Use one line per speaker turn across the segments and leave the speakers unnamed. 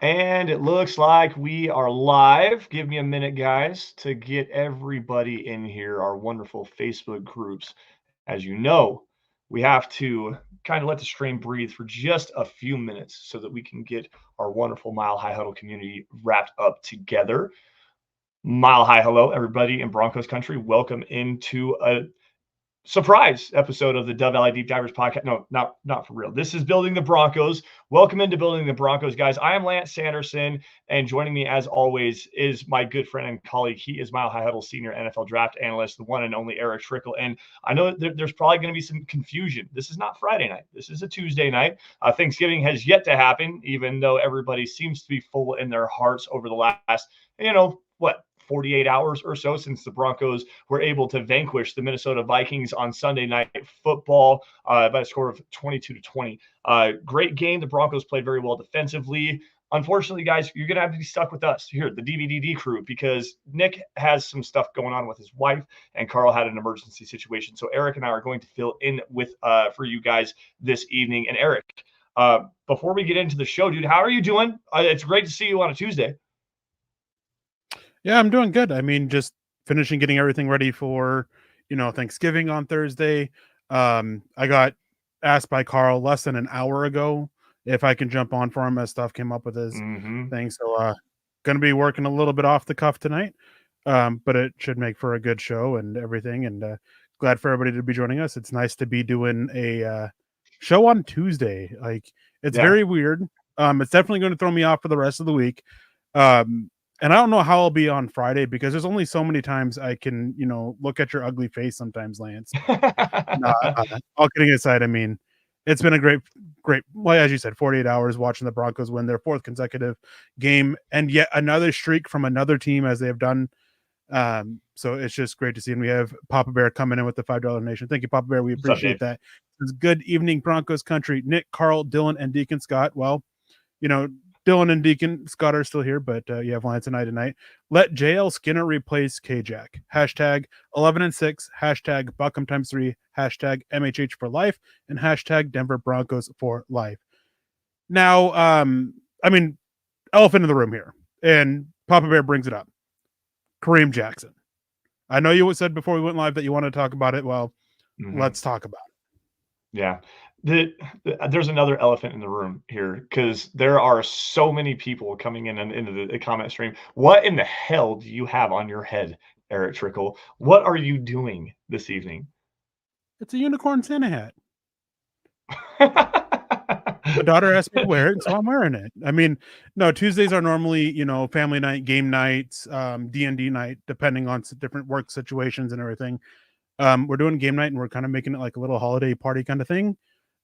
And it looks like we are live. Give me a minute, guys, to get everybody in here, our wonderful Facebook groups. As you know, we have to kind of let the stream breathe for just a few minutes so that we can get our wonderful Mile High Huddle community wrapped up together. Mile High Hello, everybody in Broncos country. Welcome into a surprise episode of the Dove Valley Deep Divers podcast. No, not for real. This is Building the Broncos. Welcome into Building the Broncos, guys. I am Lance Sanderson, and joining me as always is my good friend and colleague. He is Mile High Huddle senior NFL draft analyst, the one and only Erick Trickel. And I know there's probably going to be some confusion. This is not Friday night. This is a Tuesday night. Thanksgiving has yet to happen, even though everybody seems to be full in their hearts over the last, 48 hours or so since the Broncos were able to vanquish the Minnesota Vikings on Sunday Night Football by a score of 22-20. Great game. The Broncos played very well defensively. Unfortunately, guys, you're going to have to be stuck with us here, the DVDD crew, because Nick has some stuff going on with his wife, and Carl had an emergency situation. So Erick and I are going to fill in with for you guys this evening. And Erick, before we get into the show, dude, how are you doing? It's great to see you on a Tuesday.
Yeah, I'm doing good. I mean, just finishing getting everything ready for, Thanksgiving on Thursday. I got asked by Carl less than an hour ago if I can jump on for him as stuff came up with his thing. So, going to be working a little bit off the cuff tonight, but it should make for a good show and everything. And glad for everybody to be joining us. It's nice to be doing a show on Tuesday. Like, it's very weird. It's definitely going to throw me off for the rest of the week. And I don't know how I'll be on Friday because there's only so many times I can, look at your ugly face sometimes, Lance. All kidding aside, I mean, it's been a great, well, as you said, 48 hours watching the Broncos win their fourth consecutive game and yet another streak from another team as they have done. So it's just great to see. And we have Papa Bear coming in with the $5 donation. Thank you, Papa Bear. We appreciate that. It's good evening, Broncos country. Nick, Carl, Dylan, and Deacon Scott. Well, Dylan and Deacon Scott are still here, but you have Lance and I tonight. Let JL Skinner replace K-Jack. Hashtag 11-6. Hashtag Buckham ×3. Hashtag MHH for life. And hashtag Denver Broncos for life. Now, elephant in the room here. And Papa Bear brings it up. Kareem Jackson. I know you said before we went live that you want to talk about it. Well, let's talk about it.
Yeah. There's another elephant in the room here because there are so many people coming in and into the comment stream. What in the hell do you have on your head, Erick Trickel? What are you doing this evening?
It's a unicorn Santa hat. My daughter asked me to wear it, so I'm wearing it. I mean, no, Tuesdays are normally, family night, game nights, D&D night, depending on different work situations and everything. We're doing game night and we're kind of making it like a little holiday party kind of thing.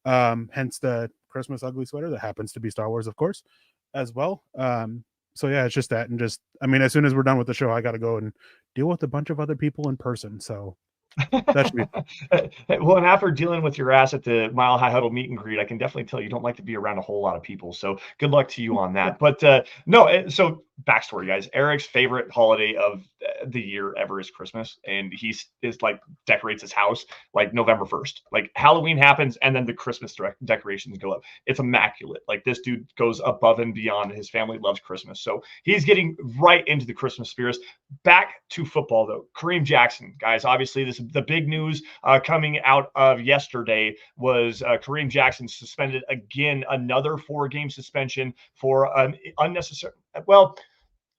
Hence the Christmas ugly sweater that happens to be Star Wars, of course, as well. So yeah, it's just that. And just, as soon as we're done with the show, I got to go and deal with a bunch of other people in person. So that should be
well, and after dealing with your ass at the Mile High Huddle meet and greet, I can definitely tell you don't like to be around a whole lot of people. So good luck to you on that. But no, so backstory, guys. Erick's favorite holiday of the year ever is Christmas, and he's like decorates his house like November 1st. Like Halloween happens, and then the Christmas decorations go up. It's immaculate. Like this dude goes above and beyond. His family loves Christmas, so he's getting right into the Christmas spirits. Back to football, though. Kareem Jackson, guys. Obviously, this the big news coming out of yesterday was Kareem Jackson suspended again, another 4-game suspension for an unnecessary. Well,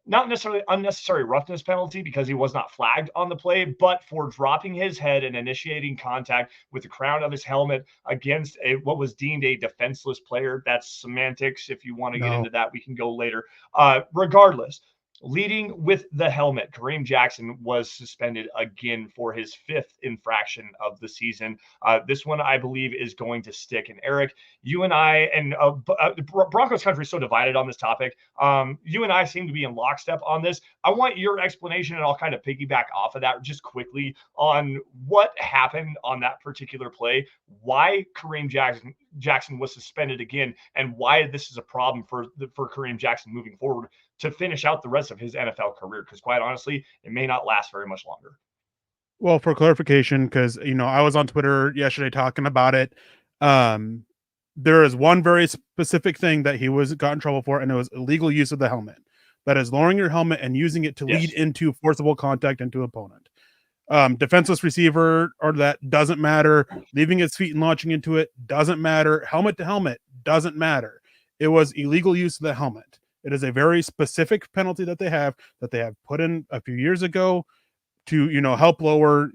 not necessarily unnecessary roughness penalty because he was not flagged on the play, but for dropping his head and initiating contact with the crown of his helmet against what was deemed a defenseless player. That's semantics. If you want to get into that, we can go later. Regardless, leading with the helmet, Kareem Jackson was suspended again for his 5th infraction of the season. This one, I believe, is going to stick. And Erick, you and I, and Broncos country is so divided on this topic. You and I seem to be in lockstep on this. I want your explanation, and I'll kind of piggyback off of that just quickly on what happened on that particular play, why Kareem Jackson was suspended again, and why this is a problem for Kareem Jackson moving forward to finish out the rest of his NFL career, because quite honestly, it may not last very much longer.
Well, for clarification, because I was on Twitter yesterday talking about it. there is one very specific thing that he got in trouble for, and it was illegal use of the helmet. That is lowering your helmet and using it to lead into forcible contact into opponent. Defenseless receiver, or that doesn't matter. Leaving his feet and launching into it doesn't matter. Helmet to helmet doesn't matter. It was illegal use of the helmet. It is a very specific penalty that they have put in a few years ago to, help lower,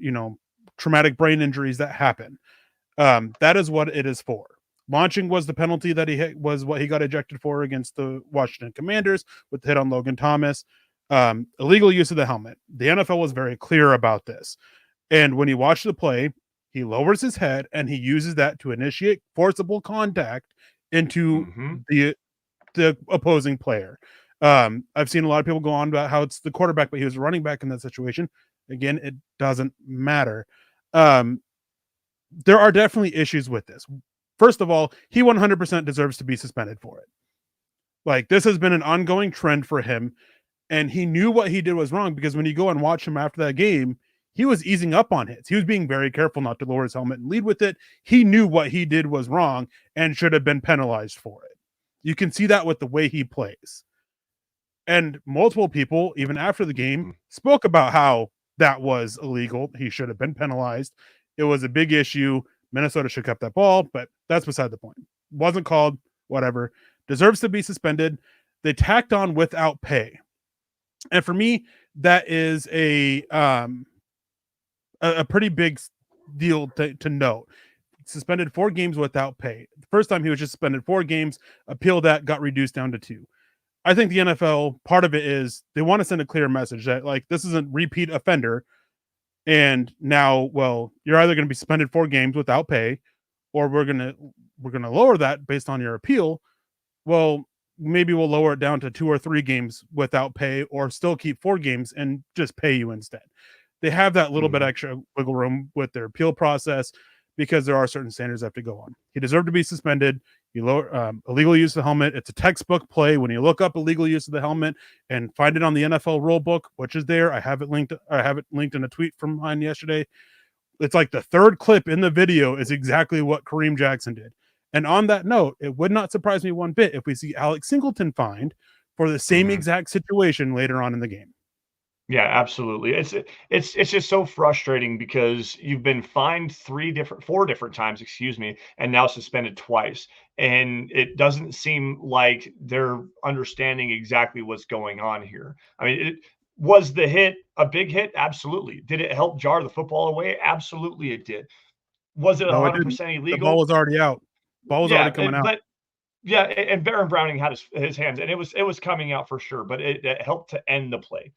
traumatic brain injuries that happen. That is what it is for. Launching was the penalty that was what he got ejected for against the Washington Commanders with the hit on Logan Thomas. Illegal use of the helmet. The NFL was very clear about this. And when you watch the play, he lowers his head and he uses that to initiate forcible contact into the opposing player. I've seen a lot of people go on about how it's the quarterback, but he was a running back in that situation. Again, it doesn't matter. There are definitely issues with this. First of all, he 100% deserves to be suspended for it. Like, this has been an ongoing trend for him, and he knew what he did was wrong, because when you go and watch him after that game, he was easing up on hits. He was being very careful not to lower his helmet and lead with it. He knew what he did was wrong and should have been penalized for it. You can see that with the way he plays. And multiple people, even after the game, spoke about how that was illegal. He should have been penalized. It was a big issue. Minnesota should have kept that ball, but that's beside the point. Wasn't called, whatever. Deserves to be suspended. They tacked on without pay. And for me, that is a pretty big deal to note. Suspended 4 games without pay. The first time he was just suspended 4 games, appeal that, got reduced down to 2. I think the NFL, part of it is they want to send a clear message that, like, this is a repeat offender. And now, well, you're either going to be suspended 4 games without pay, or we're going to lower that based on your appeal. Well, maybe we'll lower it down to 2 or 3 games without pay, or still keep 4 games and just pay you instead. They have that little bit extra wiggle room with their appeal process, because there are certain standards that have to go on. He deserved to be suspended. You lower illegal use of the helmet. It's a textbook play. When you look up illegal use of the helmet and find it on the NFL rule book, which is there, I have it linked in a tweet from mine yesterday. It's like the 3rd clip in the video is exactly what Kareem Jackson did. And on that note, it would not surprise me one bit if we see Alex Singleton fined for the same exact situation later on in the game.
Yeah, absolutely. It's just so frustrating, because you've been fined 4 different times, and now suspended twice. And it doesn't seem like they're understanding exactly what's going on here. I mean, was the hit a big hit? Absolutely. Did it help jar the football away? Absolutely it did. Was it 100% illegal?
The ball was already out. Ball was already coming out.
But yeah, and Baron Browning had his hands, and it was coming out for sure, but it helped to end the play.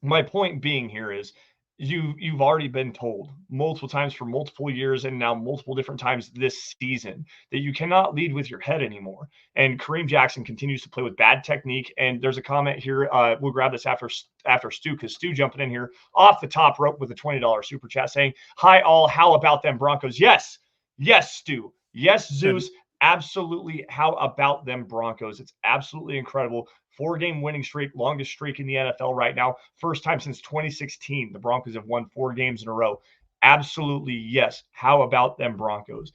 My point being here is you've already been told multiple times for multiple years, and now multiple different times this season, that you cannot lead with your head anymore. And Kareem Jackson continues to play with bad technique. And there's a comment here. We'll grab this after Stu, because Stu jumping in here off the top rope with a $20 super chat saying, "Hi all, how about them Broncos?" Yes, Stu. Yes, Zeus. Absolutely. How about them Broncos? It's absolutely incredible. 4-game winning streak, longest streak in the NFL right now. First time since 2016, the Broncos have won 4 games in a row. Absolutely, yes. How about them Broncos?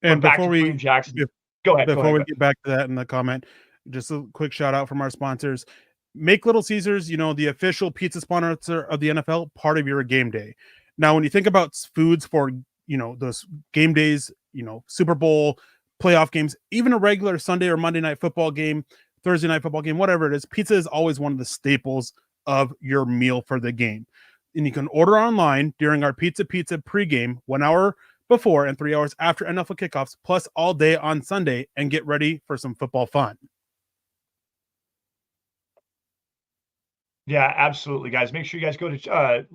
And before we
Jackson, go ahead.
Before we get back to that in the comment, just a quick shout out from our sponsors. Make Little Caesars, the official pizza sponsor of the NFL, part of your game day. Now, when you think about foods for, those game days, Super Bowl, playoff games, even a regular Sunday or Monday night football game, Thursday night football game, whatever it is, pizza is always one of the staples of your meal for the game. And you can order online during our Pizza pregame 1 hour before and 3 hours after NFL kickoffs, plus all day on Sunday, and get ready for some football fun.
Yeah, absolutely, guys. Make sure you guys go to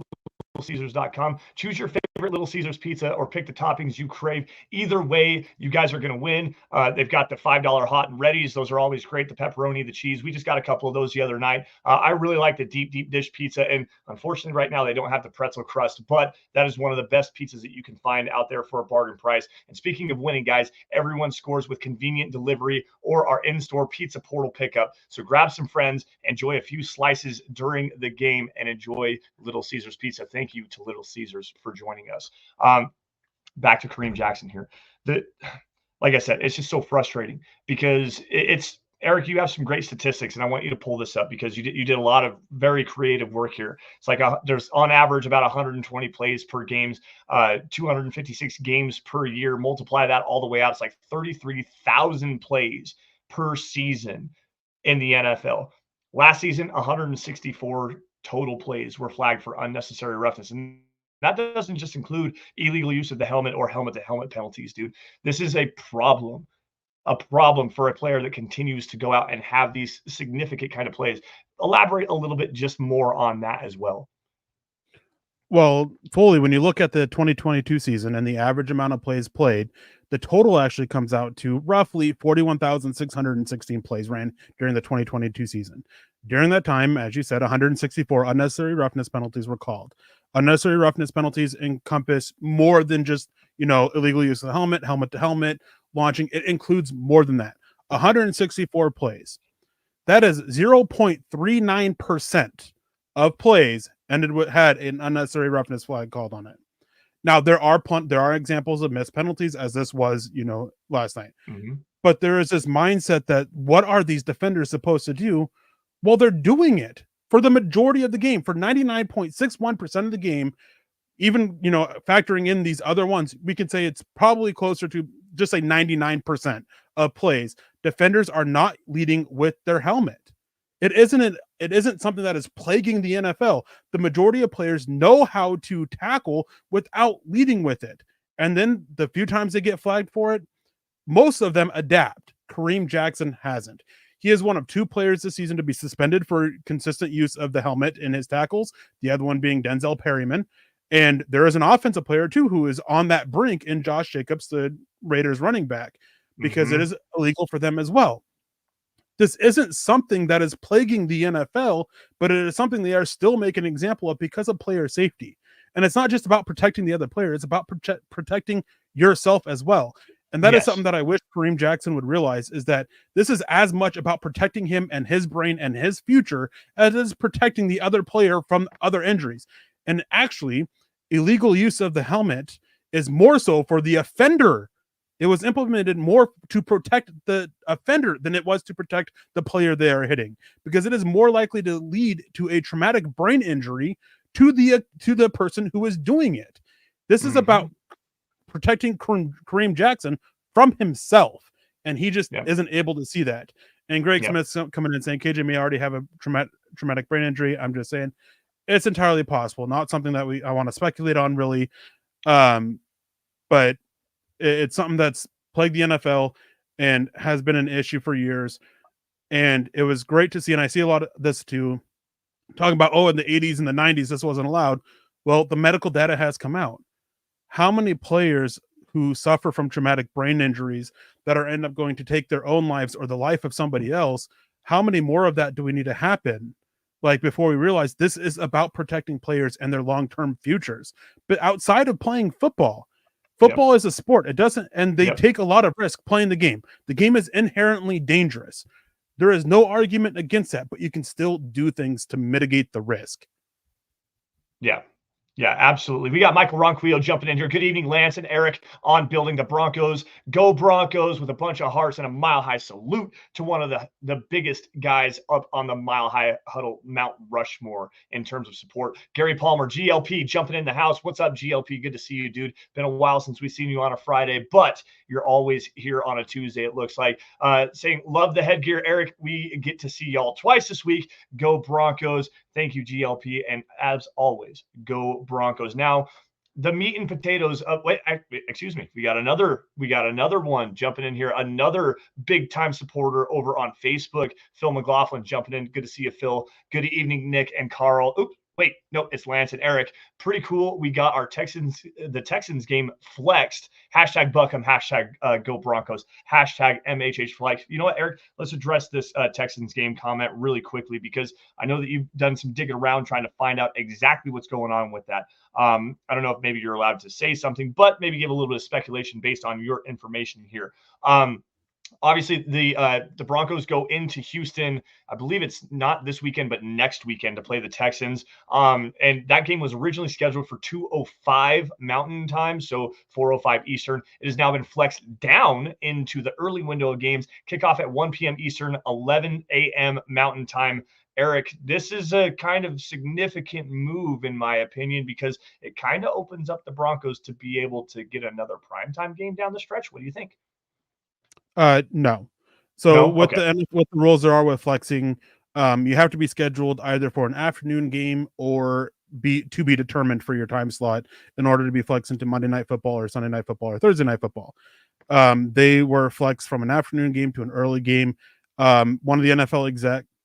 LittleCaesars.com. Choose your favorite Little Caesars pizza, or pick the toppings you crave. Either way, you guys are going to win. They've got the $5 hot and readies. Those are always great. The pepperoni, the cheese. We just got a couple of those the other night. I really like the deep dish pizza. And unfortunately, right now, they don't have the pretzel crust, but that is one of the best pizzas that you can find out there for a bargain price. And speaking of winning, guys, everyone scores with convenient delivery or our in-store pizza portal pickup. So grab some friends, enjoy a few slices during the game, and enjoy Little Caesars pizza. Thank you to Little Caesars for joining us. Back to Kareem Jackson here. like I said, it's just so frustrating because it's Eric, you have some great statistics, and I want you to pull this up because you did a lot of very creative work here. It's like there's on average about 120 plays per games, 256 games per year. Multiply that all the way out, it's like 33,000 plays per season in the NFL. Last season, 164 total plays were flagged for unnecessary roughness, and that doesn't just include illegal use of the helmet or helmet-to-helmet penalties, dude. This is a problem for a player that continues to go out and have these significant kind of plays. Elaborate a little bit just more on that as well.
Well, fully, when you look at the 2022 season and the average amount of plays played, the total actually comes out to roughly 41,616 plays ran during the 2022 season. During that time, as you said, 164 unnecessary roughness penalties were called. Unnecessary roughness penalties encompass more than just, illegal use of the helmet, helmet to helmet, launching. It includes more than that. 164 plays. That is 0.39% of plays had an unnecessary roughness flag called on it. Now there are examples of missed penalties, as this was, last night.
Mm-hmm.
But there is this mindset that what are these defenders supposed to do? Well, they're doing it for the majority of the game, for 99.61% of the game. Even, factoring in these other ones, we can say it's probably closer to just say 99% of plays. Defenders are not leading with their helmet. It isn't something that is plaguing the NFL. The majority of players know how to tackle without leading with it. And then the few times they get flagged for it, most of them adapt. Kareem Jackson hasn't. He is one of two players this season to be suspended for consistent use of the helmet in his tackles, the other one being Denzel Perryman. And there is an offensive player, too, who is on that brink in Josh Jacobs, the Raiders running back, because it is illegal for them as well. This isn't something that is plaguing the NFL, but it is something they are still making an example of because of player safety. And it's not just about protecting the other player. It's about protecting yourself as well. And that is something that I wish Kareem Jackson would realize, is that this is as much about protecting him and his brain and his future as it is protecting the other player from other injuries. And actually, illegal use of the helmet is more so for the offender. It was implemented more to protect the offender than it was to protect the player they are hitting, because it is more likely to lead to a traumatic brain injury to the person who is doing it. This is about protecting Kareem Jackson from himself, and he just isn't able to see that. And Greg Smith's coming in saying KJ may already have a traumatic brain injury. I'm just saying it's entirely possible, not something that I want to speculate on really, but it's something that's plagued the NFL and has been an issue for years. And it was great to see, and I see a lot of this too, talking about, in the 80s and the 90s, this wasn't allowed. Well, the medical data has come out. How many players who suffer from traumatic brain injuries that end up going to take their own lives or the life of somebody else, how many more of that do we need to happen? Like, before we realize this is about protecting players and their long-term futures. But outside of playing football is a sport. It doesn't, and they take a lot of risk playing the game. The game is inherently dangerous. There is no argument against that, but you can still do things to mitigate the risk.
Yeah, absolutely. We got Michael Ronquillo jumping in here. Good evening, Lance and Eric, on building the Broncos. Go Broncos, with a bunch of hearts and a mile-high salute to one of the biggest guys up on the mile-high huddle Mount Rushmore in terms of support. Gary Palmer, GLP, jumping in the house. What's up, GLP? Good to see you, dude. Been a while since we've seen you on a Friday, but you're always here on a Tuesday, it looks like. Saying, love the headgear, Eric. We get to see y'all twice this week. Go Broncos. Thank you, GLP. And as always, go Broncos. Now, the meat and potatoes of excuse me. We got another one jumping in here. Another big time supporter over on Facebook. Phil McLaughlin jumping in. Good to see you, Phil. Good evening, Nick and Carl. Oops. Wait, no, it's Lance and Eric. Pretty cool. We got our the Texans game flexed. Hashtag Buckham, hashtag Go Broncos, hashtag MHH Flex. You know what, Eric? Let's address this Texans game comment really quickly, because I know that you've done some digging around trying to find out exactly what's going on with that. I don't know if maybe you're allowed to say something, but maybe give a little bit of speculation based on your information here. Obviously, the Broncos go into Houston. I believe it's not this weekend, but next weekend to play the Texans. And that game was originally scheduled for 2:05 Mountain Time, so 4:05 Eastern. It has now been flexed down into the early window of games. Kickoff at 1 p.m. Eastern, 11 a.m. Mountain Time. Eric, this is a kind of significant move, in my opinion, because it kind of opens up the Broncos to be able to get another primetime game down the stretch. What do you think?
No. So
No? Okay.
what the rules there are with flexing, you have to be scheduled either for an afternoon game or be determined for your time slot in order to be flexed into Monday Night Football or Sunday Night Football or Thursday Night Football. They were flexed from an afternoon game to an early game. One of the NFL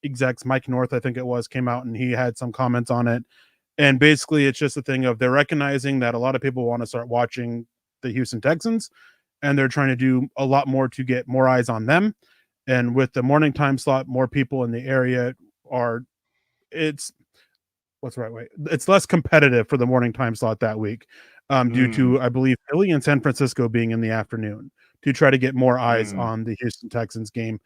execs, Mike North, I think it was, came out and he had some comments on it. And basically, it's just a thing of they're recognizing that a lot of people want to start watching the Houston Texans, and they're trying to do a lot more to get more eyes on them. And with the morning time slot, more people in the area it's what's the right way? It's less competitive for the morning time slot that week, due to, I believe, Philly and San Francisco being in the afternoon to try to get more eyes on the Houston Texans game.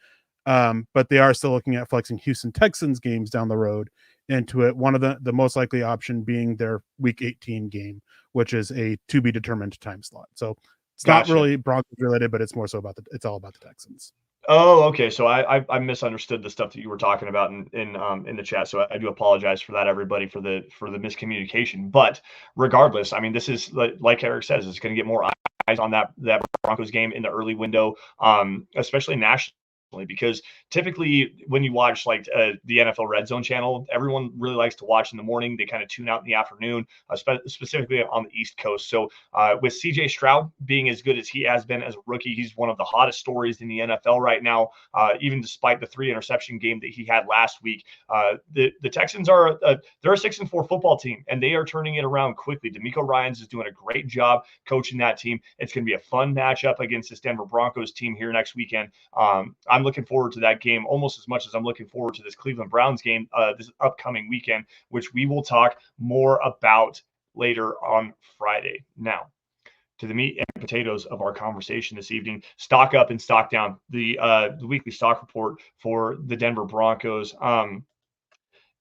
But they are still looking at flexing Houston Texans games down the road into it. One of the most likely option being their Week 18 game, which is a to be determined time slot. So it's not really Broncos related, but it's more so it's all about the Texans.
Oh, okay. So I misunderstood the stuff that you were talking about in the chat. So I do apologize for that, everybody, for the miscommunication. But regardless, I mean, this is like Eric says, it's going to get more eyes on that Broncos game in the early window, especially nationally. Because typically when you watch like the NFL Red Zone channel, everyone really likes to watch in the morning. They kind of tune out in the afternoon, specifically on the East Coast. So with CJ Stroud being as good as he has been as a rookie, he's one of the hottest stories in the NFL right now. Even despite the 3 interception game that he had last week, the Texans are they're a 6-4 football team, and they are turning it around quickly. DeMeco Ryans is doing a great job coaching that team. It's going to be a fun matchup against this Denver Broncos team here next weekend. I'm looking forward to that game almost as much as I'm looking forward to this Cleveland Browns game this upcoming weekend, which we will talk more about later on Friday. Now, to the meat and potatoes of our conversation this evening, stock up and stock down, the weekly stock report for the Denver Broncos.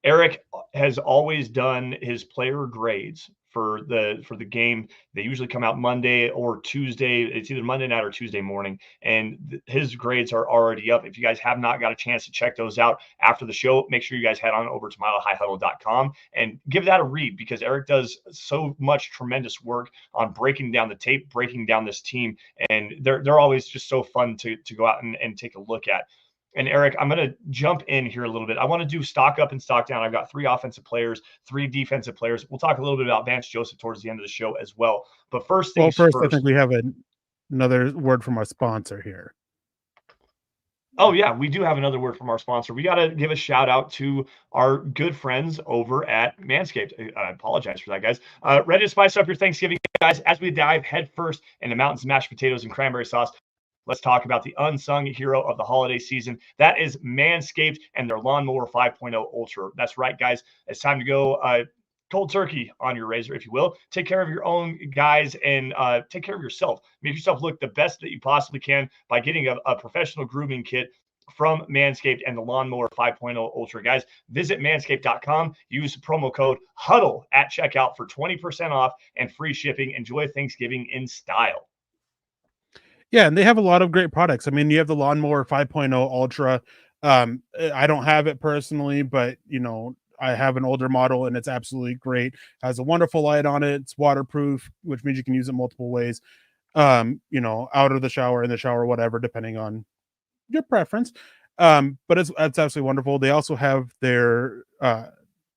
Eric has always done his player grades for the game. They usually come out Monday or Tuesday. It's either Monday night or Tuesday morning, and his grades are already up. If you guys have not got a chance to check those out after the show, make sure you guys head on over to milehighhuddle.com and give that a read, because Eric does so much tremendous work on breaking down the tape, breaking down this team, and they're always just so fun to go out and take a look at. And Eric, I'm going to jump in here a little bit. I want to do stock up and stock down. I've got 3 offensive players, 3 defensive players. We'll talk a little bit about Vance Joseph towards the end of the show as well. But first things first.
I think we have another word from our sponsor here.
Oh, yeah, we do have another word from our sponsor. We got to give a shout out to our good friends over at Manscaped. I apologize for that, guys. Ready to spice up your Thanksgiving, guys, as we dive headfirst into mountains, mashed potatoes, and cranberry sauce. Let's talk about the unsung hero of the holiday season. That is Manscaped and their Lawnmower 5.0 Ultra. That's right, guys. It's time to go cold turkey on your razor, if you will. Take care of your own guys and take care of yourself. Make yourself look the best that you possibly can by getting a professional grooming kit from Manscaped and the Lawnmower 5.0 Ultra. Guys, visit manscaped.com. Use promo code HUDDLE at checkout for 20% off and free shipping. Enjoy Thanksgiving in style.
Yeah, and they have a lot of great products. I mean, you have the Lawnmower 5.0 Ultra. I don't have it personally, but I have an older model and it's absolutely great. Has a wonderful light on it. It's waterproof, which means you can use it multiple ways. Out of the shower, in the shower, whatever, depending on your preference. But it's absolutely wonderful. They also have their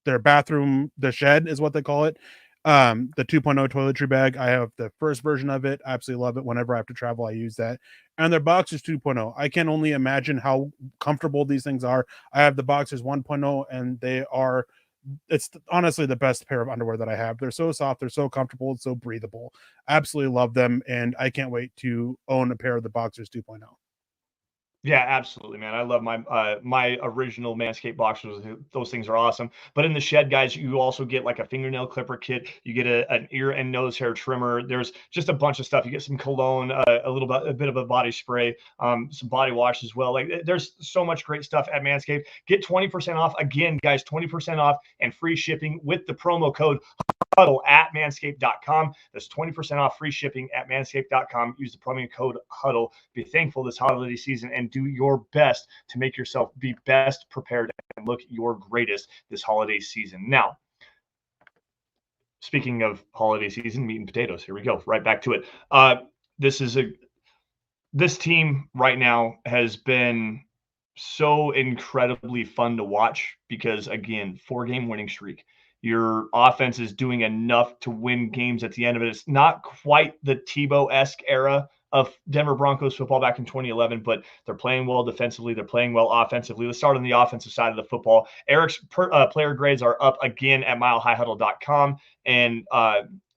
bathroom, the shed is what they call it. The 2.0 toiletry bag. I have the first version of it. I absolutely love it. Whenever I have to travel, I use that. And their Boxers 2.0. I can only imagine how comfortable these things are. I have the Boxers 1.0, and it's honestly the best pair of underwear that I have. They're so soft, they're so comfortable, and so breathable. Absolutely love them, and I can't wait to own a pair of the Boxers 2.0.
Yeah, absolutely, man. I love my original Manscaped boxers. Those things are awesome. But in the shed, guys, you also get like a fingernail clipper kit. You get an ear and nose hair trimmer. There's just a bunch of stuff. You get some cologne, a bit of a body spray, some body wash as well. Like there's so much great stuff at Manscaped. Get 20% off again, guys. 20% off and free shipping with the promo code Huddle at manscaped.com. That's 20% off free shipping at manscaped.com. Use the promo code Huddle. Be thankful this holiday season and do your best to make yourself be best prepared and look your greatest this holiday season. Now, speaking of holiday season, meat and potatoes. Here we go. Right back to it. This team right now has been so incredibly fun to watch because, again, 4-game winning streak. Your offense is doing enough to win games at the end of it. It's not quite the Tebow-esque era of Denver Broncos football back in 2011, but they're playing well defensively. They're playing well offensively. Let's start on the offensive side of the football. Erick's player grades are up again at milehighhuddle.com, and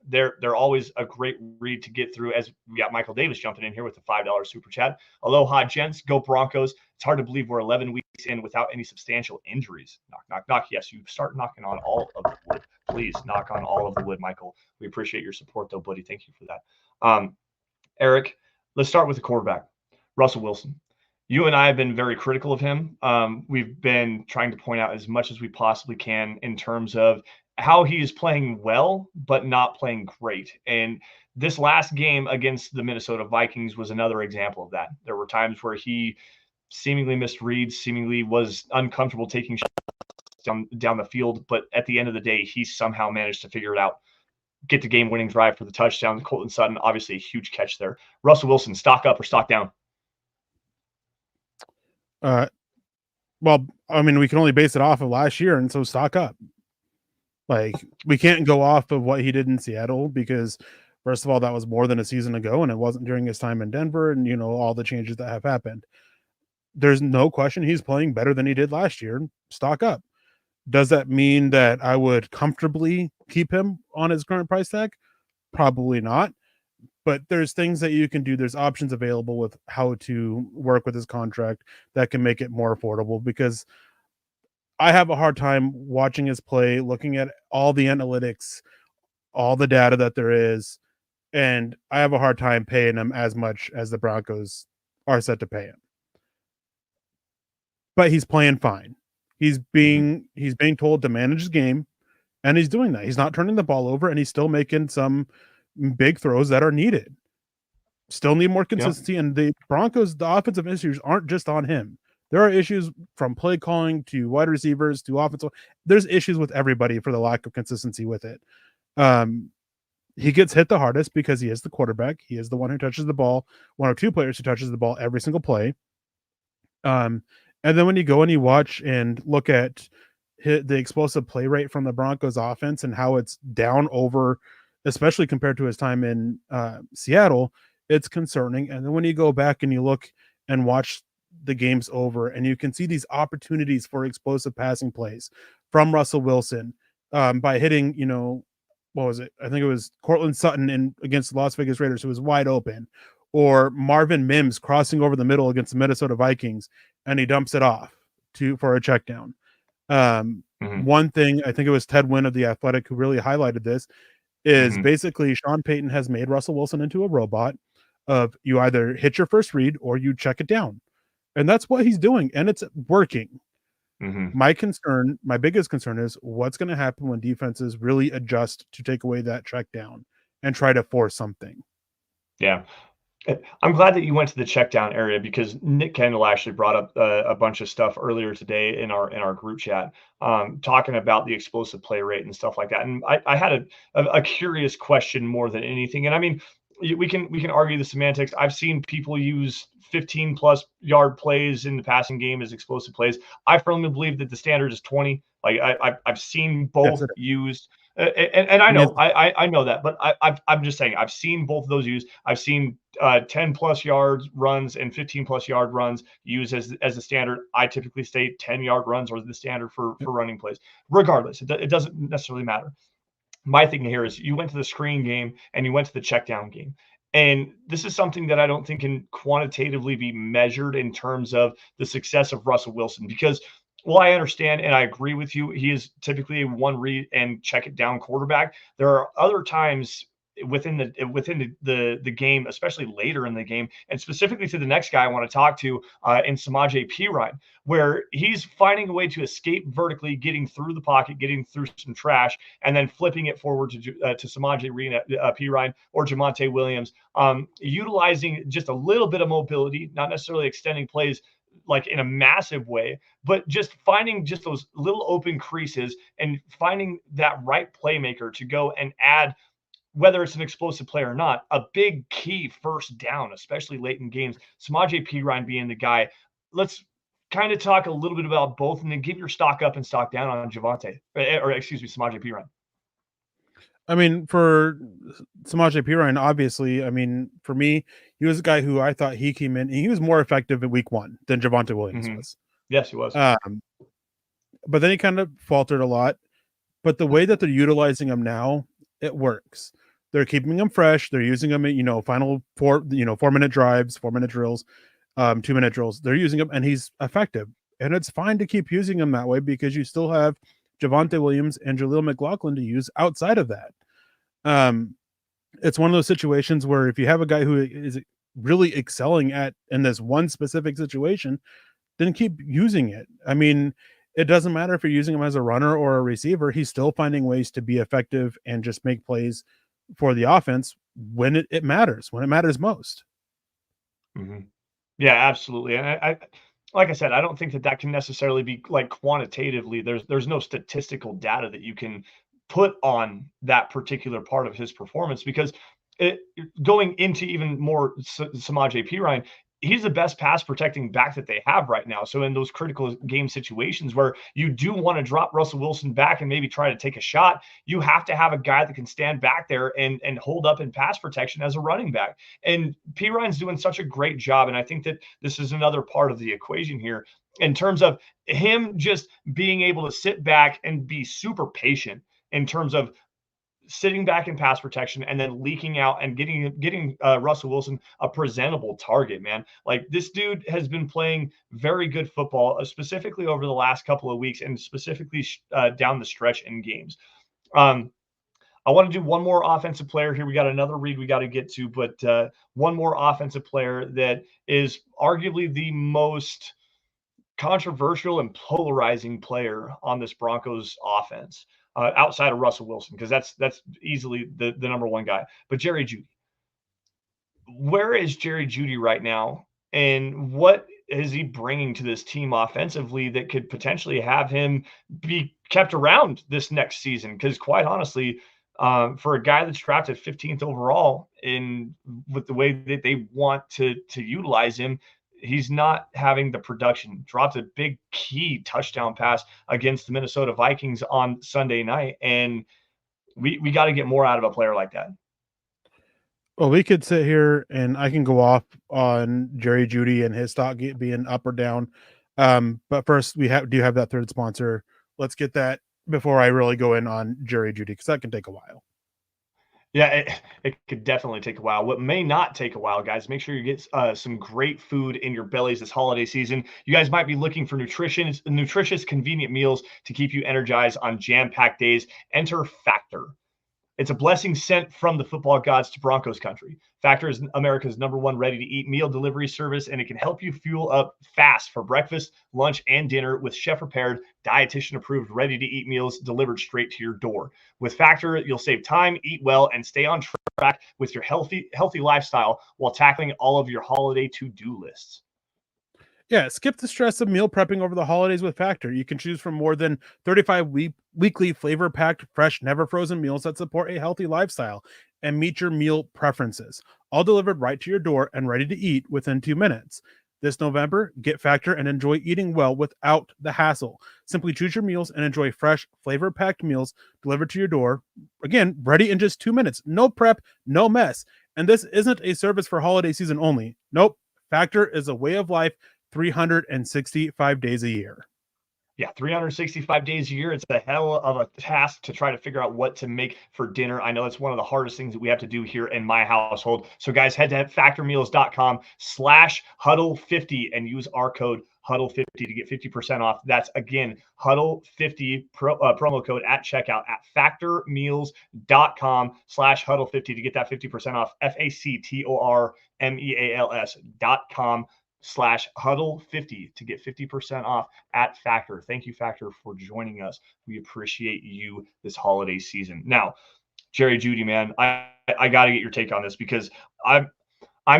they're always a great read to get through, as we got Michael Davis jumping in here with the $5 super chat. Aloha, gents. Go Broncos. It's hard to believe we're 11 weeks in without any substantial injuries. Knock, knock, knock. Yes, you start knocking on all of the wood. Please knock on all of the wood, Michael. We appreciate your support, though, buddy. Thank you for that. Erick, let's start with the quarterback, Russell Wilson. You and I have been very critical of him. We've been trying to point out as much as we possibly can in terms of how he is playing well, but not playing great. And this last game against the Minnesota Vikings was another example of that. There were times where he seemingly missed reads, seemingly was uncomfortable taking shots down the field, but at the end of the day, he somehow managed to figure it out, get the game-winning drive for the touchdown. Colton Sutton, obviously a huge catch there. Russell Wilson, stock up or stock down?
Well, I mean, we can only base it off of last year, and so stock up. Like, we can't go off of what he did in Seattle because, first of all, that was more than a season ago, and it wasn't during his time in Denver, and, you know, all the changes that have happened. There's no question he's playing better than he did last year. Stock up. Does that mean that I would comfortably keep him on his current price tag? Probably not. But there's things that you can do. There's options available with how to work with his contract that can make it more affordable, because I have a hard time watching his play, looking at all the analytics, all the data that there is, and I have a hard time paying him as much as the Broncos are set to pay him. But he's playing fine. He's being told to manage his game, and he's doing that. He's not turning the ball over, and he's still making some big throws that are needed. Still need more consistency. Yeah. And the Broncos, the offensive issues aren't just on him. There are issues from play calling to wide receivers to offensive. There's issues with everybody for the lack of consistency with it. He gets hit the hardest because he is the quarterback. He is the one who touches the ball, one of two players who touches the ball every single play. And then when you go and you watch and look at the explosive play rate from the Broncos offense and how it's down over, especially compared to his time in Seattle, it's concerning. And then when you go back and you look and watch the games over, and you can see these opportunities for explosive passing plays from Russell Wilson by hitting, you know, what was it? I think it was Cortland Sutton against the Las Vegas Raiders, who was wide open, or Marvin Mims crossing over the middle against the Minnesota Vikings, and he dumps it off for a check down. One thing, I think it was Ted Wynn of The Athletic who really highlighted this, is basically Sean Payton has made Russell Wilson into a robot of you either hit your first read or you check it down. And that's what he's doing, and it's working. My biggest concern is what's going to happen when defenses really adjust to take away that check down and try to force something.
Yeah. I'm glad that you went to the check down area, because Nick Kendall actually brought up a bunch of stuff earlier today in our group chat, talking about the explosive play rate and stuff like that. And I had a curious question more than anything. And I mean, we can argue the semantics. I've seen people use 15 plus yard plays in the passing game as explosive plays. I firmly believe that the standard is 20. Like I've seen both used. And I know I know that, but I'm just saying I've seen both of those used. I've seen 10 plus yards runs and 15 plus yard runs used as the standard. I typically say 10-yard runs are the standard for running plays. Regardless, it doesn't necessarily matter. My thing here is you went to the screen game and you went to the check down game. And this is something that I don't think can quantitatively be measured in terms of the success of Russell Wilson, because while I understand and I agree with you, he is typically a one read and check it down quarterback. There are other times within the game, especially later in the game, and specifically to the next guy I want to talk to in Samaje Perine, where he's finding a way to escape vertically, getting through the pocket, getting through some trash, and then flipping it forward to Samaje Perine or Jamonte Williams, utilizing just a little bit of mobility, not necessarily extending plays like in a massive way, but just finding just those little open creases and finding that right playmaker to go and add, whether it's an explosive play or not, a big key first down, especially late in games. Samaje Perine being the guy. Let's kind of talk a little bit about both and then give your stock up and stock down on Samaje Perine.
I mean, for Samaje Perine, obviously, I mean, for me, he was a guy who I thought he came in and he was more effective in week 1 than Javonte Williams was.
Yes, he was.
But then he kind of faltered a lot. But the way that they're utilizing him now, it works. They're keeping him fresh. They're using him in, final 4-minute drives, 4-minute drills, 2-minute drills. They're using him and he's effective. And it's fine to keep using him that way because you still have Javonte Williams and Jaleel McLaughlin to use outside of that. It's one of those situations where if you have a guy who is really excelling in this one specific situation, then keep using it. I mean, it doesn't matter if you're using him as a runner or a receiver. He's still finding ways to be effective and just make plays for the offense when it matters, when it matters most.
Mm-hmm. Yeah, absolutely. And I like I said, I don't think that can necessarily be like quantitatively. There's no statistical data that you can put on that particular part of his performance, because going into even more Samaje Perine, he's the best pass protecting back that they have right now. So in those critical game situations where you do want to drop Russell Wilson back and maybe try to take a shot, you have to have a guy that can stand back there and hold up in pass protection as a running back. And Perine's doing such a great job. And I think that this is another part of the equation here in terms of him just being able to sit back and be super patient in terms of sitting back in pass protection and then leaking out and getting Russell Wilson a presentable target, man. Like, this dude has been playing very good football, specifically over the last couple of weeks and specifically down the stretch in games. I want to do one more offensive player here. We got another read we got to get to, but one more offensive player that is arguably the most controversial and polarizing player on this Broncos offense. Outside of Russell Wilson, because that's easily the number one guy. But Jerry Judy. Where is Jerry Judy right now? And what is he bringing to this team offensively that could potentially have him be kept around this next season? Because quite honestly, for a guy that's drafted 15th overall, with the way that they want to utilize him, he's not having the production. Dropped a big key touchdown pass against the Minnesota Vikings on Sunday night. And we got to get more out of a player like that.
Well, we could sit here and I can go off on Jerry Judy and his stock being up or down. But first do have that third sponsor. Let's get that before I really go in on Jerry Judy, because that can take a while.
Yeah, it could definitely take a while. What may not take a while, guys, make sure you get some great food in your bellies this holiday season. You guys might be looking for nutritious, convenient meals to keep you energized on jam-packed days. Enter Factor. It's a blessing sent from the football gods to Broncos country. Factor is America's #1 ready-to-eat meal delivery service, and it can help you fuel up fast for breakfast, lunch, and dinner with chef-prepared, dietitian-approved, ready-to-eat meals delivered straight to your door. With Factor, you'll save time, eat well, and stay on track with your healthy lifestyle while tackling all of your holiday to-do lists.
Yeah, skip the stress of meal prepping over the holidays with Factor. You can choose from more than 35 weekly flavor-packed, fresh, never-frozen meals that support a healthy lifestyle and meet your meal preferences, all delivered right to your door and ready to eat within 2 minutes. This November, get Factor and enjoy eating well without the hassle. Simply choose your meals and enjoy fresh, flavor-packed meals delivered to your door. Again, ready in just 2 minutes. No prep, no mess. And this isn't a service for holiday season only. Nope. Factor is a way of life 365 days a year.
Yeah, 365 days a year. It's a hell of a task to try to figure out what to make for dinner. I know it's one of the hardest things that we have to do here in my household. So guys, head to factormeals.com/huddle50 and use our code huddle50 to get 50% off. That's again, huddle50 promo code at checkout at factormeals.com/huddle50 to get that 50% off. factormeals.com/huddle50 to get 50% off at Factor. Thank you, Factor, for joining us. We appreciate you this holiday season. Now, Jerry Judy, man, I got to get your take on this because I'm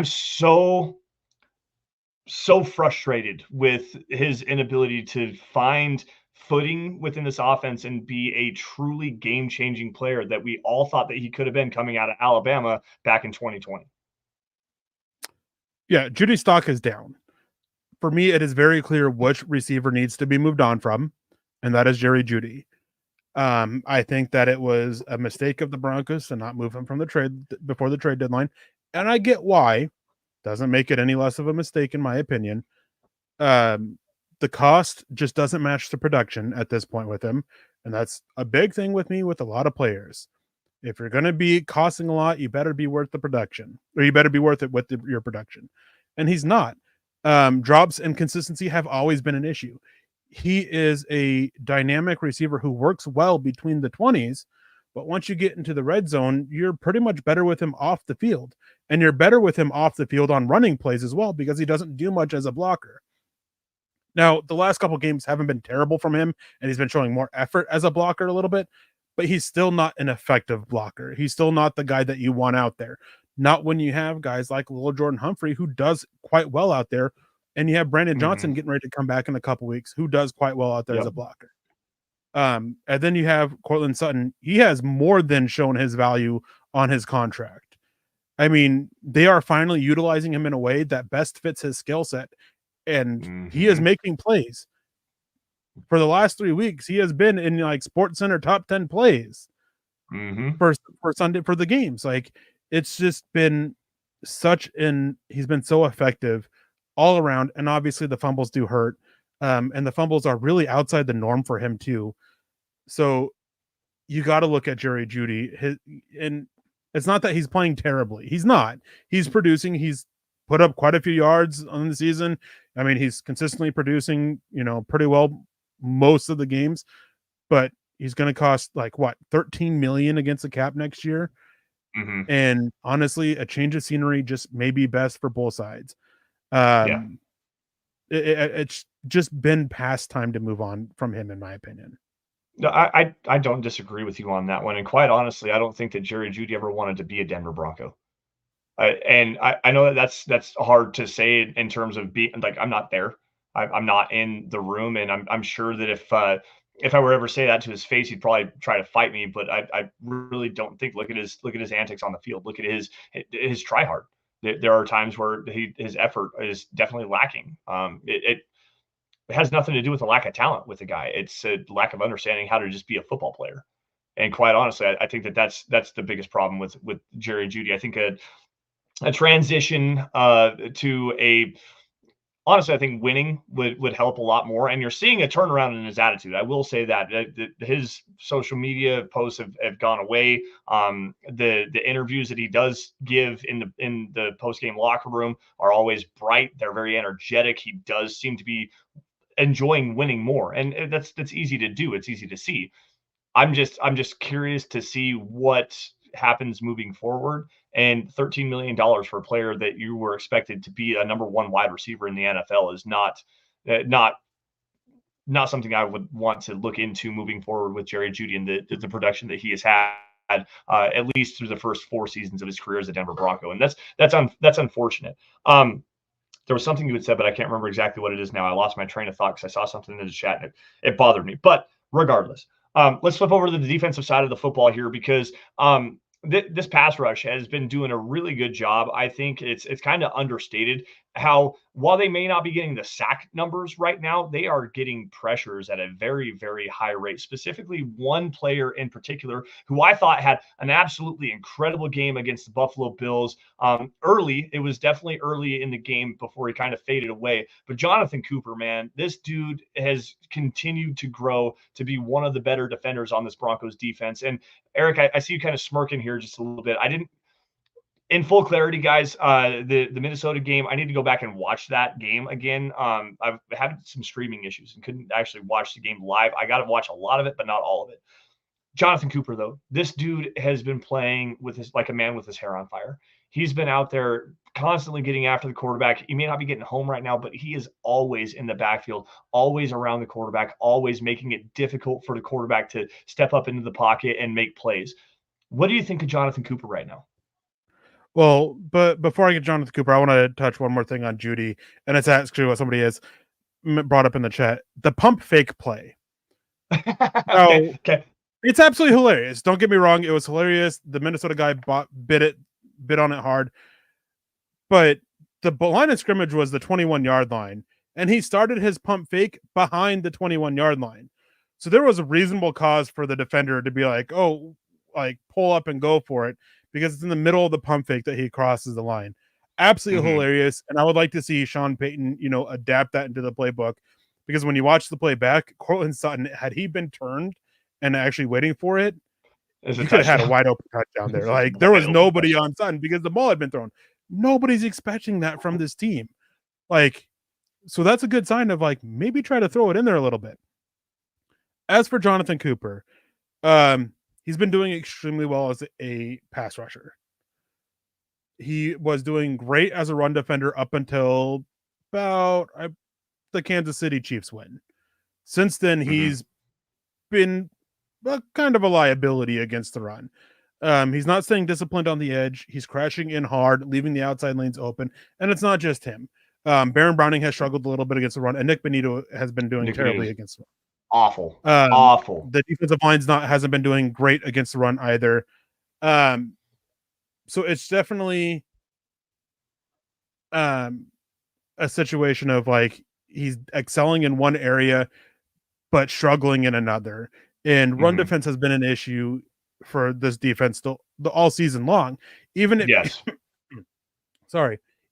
so frustrated with his inability to find footing within this offense and be a truly game-changing player that we all thought that he could have been coming out of Alabama back in 2020.
Yeah, Judy's stock is down. For me, it is very clear which receiver needs to be moved on from, and that is Jerry Judy. I think that it was a mistake of the Broncos to not move him from the trade before the trade deadline, and I get why. Doesn't make it any less of a mistake, in my opinion. The cost just doesn't match the production at this point with him, and that's a big thing with me with a lot of players. If you're going to be costing a lot, you better be worth the production, or you better be worth it with your production. And he's not. Drops and consistency have always been an issue. He is a dynamic receiver who works well between the 20s, but once you get into the red zone, you're pretty much better with him off the field. And you're better with him off the field on running plays as well, because he doesn't do much as a blocker. Now, the last couple games haven't been terrible from him, and he's been showing more effort as a blocker a little bit, but he's still not an effective blocker. He's still not the guy that you want out there. Not when you have guys like Little Jordan Humphrey, who does quite well out there, and you have Brandon Johnson getting ready to come back in a couple weeks, who does quite well out there as a blocker. And then you have Cortland Sutton. He has more than shown his value on his contract. I mean, they are finally utilizing him in a way that best fits his skill set, and he is making plays. For the last 3 weeks, he has been in like Sports Center top 10 plays for Sunday for the games. Like, it's just been he's been so effective all around. And obviously the fumbles do hurt. And the fumbles are really outside the norm for him too. So you got to look at Jerry Judy. And it's not that he's playing terribly. He's not. He's producing. He's put up quite a few yards on the season. I mean, he's consistently producing, pretty well most of the games, but he's going to cost like what, 13 million against the cap next year. And honestly, a change of scenery just may be best for both sides. It's just been past time to move on from him, in my opinion.
No, I don't disagree with you on that one. And quite honestly, I don't think that Jerry Judy ever wanted to be a Denver Bronco. And I know that that's hard to say in terms of being like, I'm not there. I'm not in the room. And I'm sure that if I were ever say that to his face, he'd probably try to fight me. But I really don't think. Look at his antics on the field. Look at his try hard. There are times where his effort is definitely lacking. It has nothing to do with a lack of talent with the guy. It's a lack of understanding how to just be a football player. And quite honestly, I think that's the biggest problem with Jerry Judy. I think a transition to honestly, I think winning would help a lot more. And you're seeing a turnaround in his attitude. I will say that his social media posts have gone away. The interviews that he does give in the post-game locker room are always bright. They're very energetic. He does seem to be enjoying winning more. And that's easy to do. It's easy to see. I'm just curious to see what happens moving forward. And $13 million for a player that you were expected to be a number one wide receiver in the NFL is not something I would want to look into moving forward with Jerry Judy and the production that he has had at least through the first 4 seasons of his career as a Denver Bronco. And that's unfortunate. There was something you had said, but I can't remember exactly what it is now. I lost my train of thought because I saw something in the chat and it bothered me. But regardless, let's flip over to the defensive side of the football here because this pass rush has been doing a really good job. I think it's kind of understated. how while they may not be getting the sack numbers right now, they are getting pressures at a very, very high rate. Specifically, one player in particular who I thought had an absolutely incredible game against the Buffalo Bills. Early, it was definitely early in the game before he kind of faded away. But Jonathan Cooper, man, this dude has continued to grow to be one of the better defenders on this Broncos defense. And Eric, I see you kind of smirking here just a little bit. I didn't, in full clarity, guys, the Minnesota game, I need to go back and watch that game again. I've had some streaming issues and couldn't actually watch the game live. I got to watch a lot of it, but not all of it. Jonathan Cooper, though, this dude has been playing with his like a man with his hair on fire. He's been out there constantly getting after the quarterback. He may not be getting home right now, but he is always in the backfield, always around the quarterback, always making it difficult for the quarterback to step up into the pocket and make plays. What do you think of Jonathan Cooper right now?
Well, but before I get Jonathan Cooper, I want to touch one more thing on Judy, and it's actually what somebody has brought up in the chat: the pump fake play.
Okay.
It's absolutely hilarious. Don't get me wrong; it was hilarious. The Minnesota guy bit on it hard, but the line of scrimmage was the 21-yard line, and he started his pump fake behind the 21-yard line. So there was a reasonable cause for the defender to be like, "Oh, like pull up and go for it," because it's in the middle of the pump fake that he crosses the line. Absolutely hilarious. And I would like to see Sean Payton, adapt that into the playbook, because when you watch the play back, Cortland Sutton, had he been turned and actually waiting for it, he could have had a wide open touchdown there. Like there was nobody on Sutton because the ball had been thrown. Nobody's expecting that from this team. Like, so that's a good sign of like maybe try to throw it in there a little bit. As for Jonathan Cooper, he's been doing extremely well as a pass rusher. He was doing great as a run defender up until about the Kansas City Chiefs win. Since then, he's been kind of a liability against the run. He's not staying disciplined on the edge. He's crashing in hard, leaving the outside lanes open. And it's not just him. Baron Browning has struggled a little bit against the run, and Nick Benito has been doing terribly against the run.
Awful. Awful.
The defensive line's hasn't been doing great against the run either. So it's definitely a situation of like he's excelling in one area but struggling in another. And run defense has been an issue for this defense all season long. Even if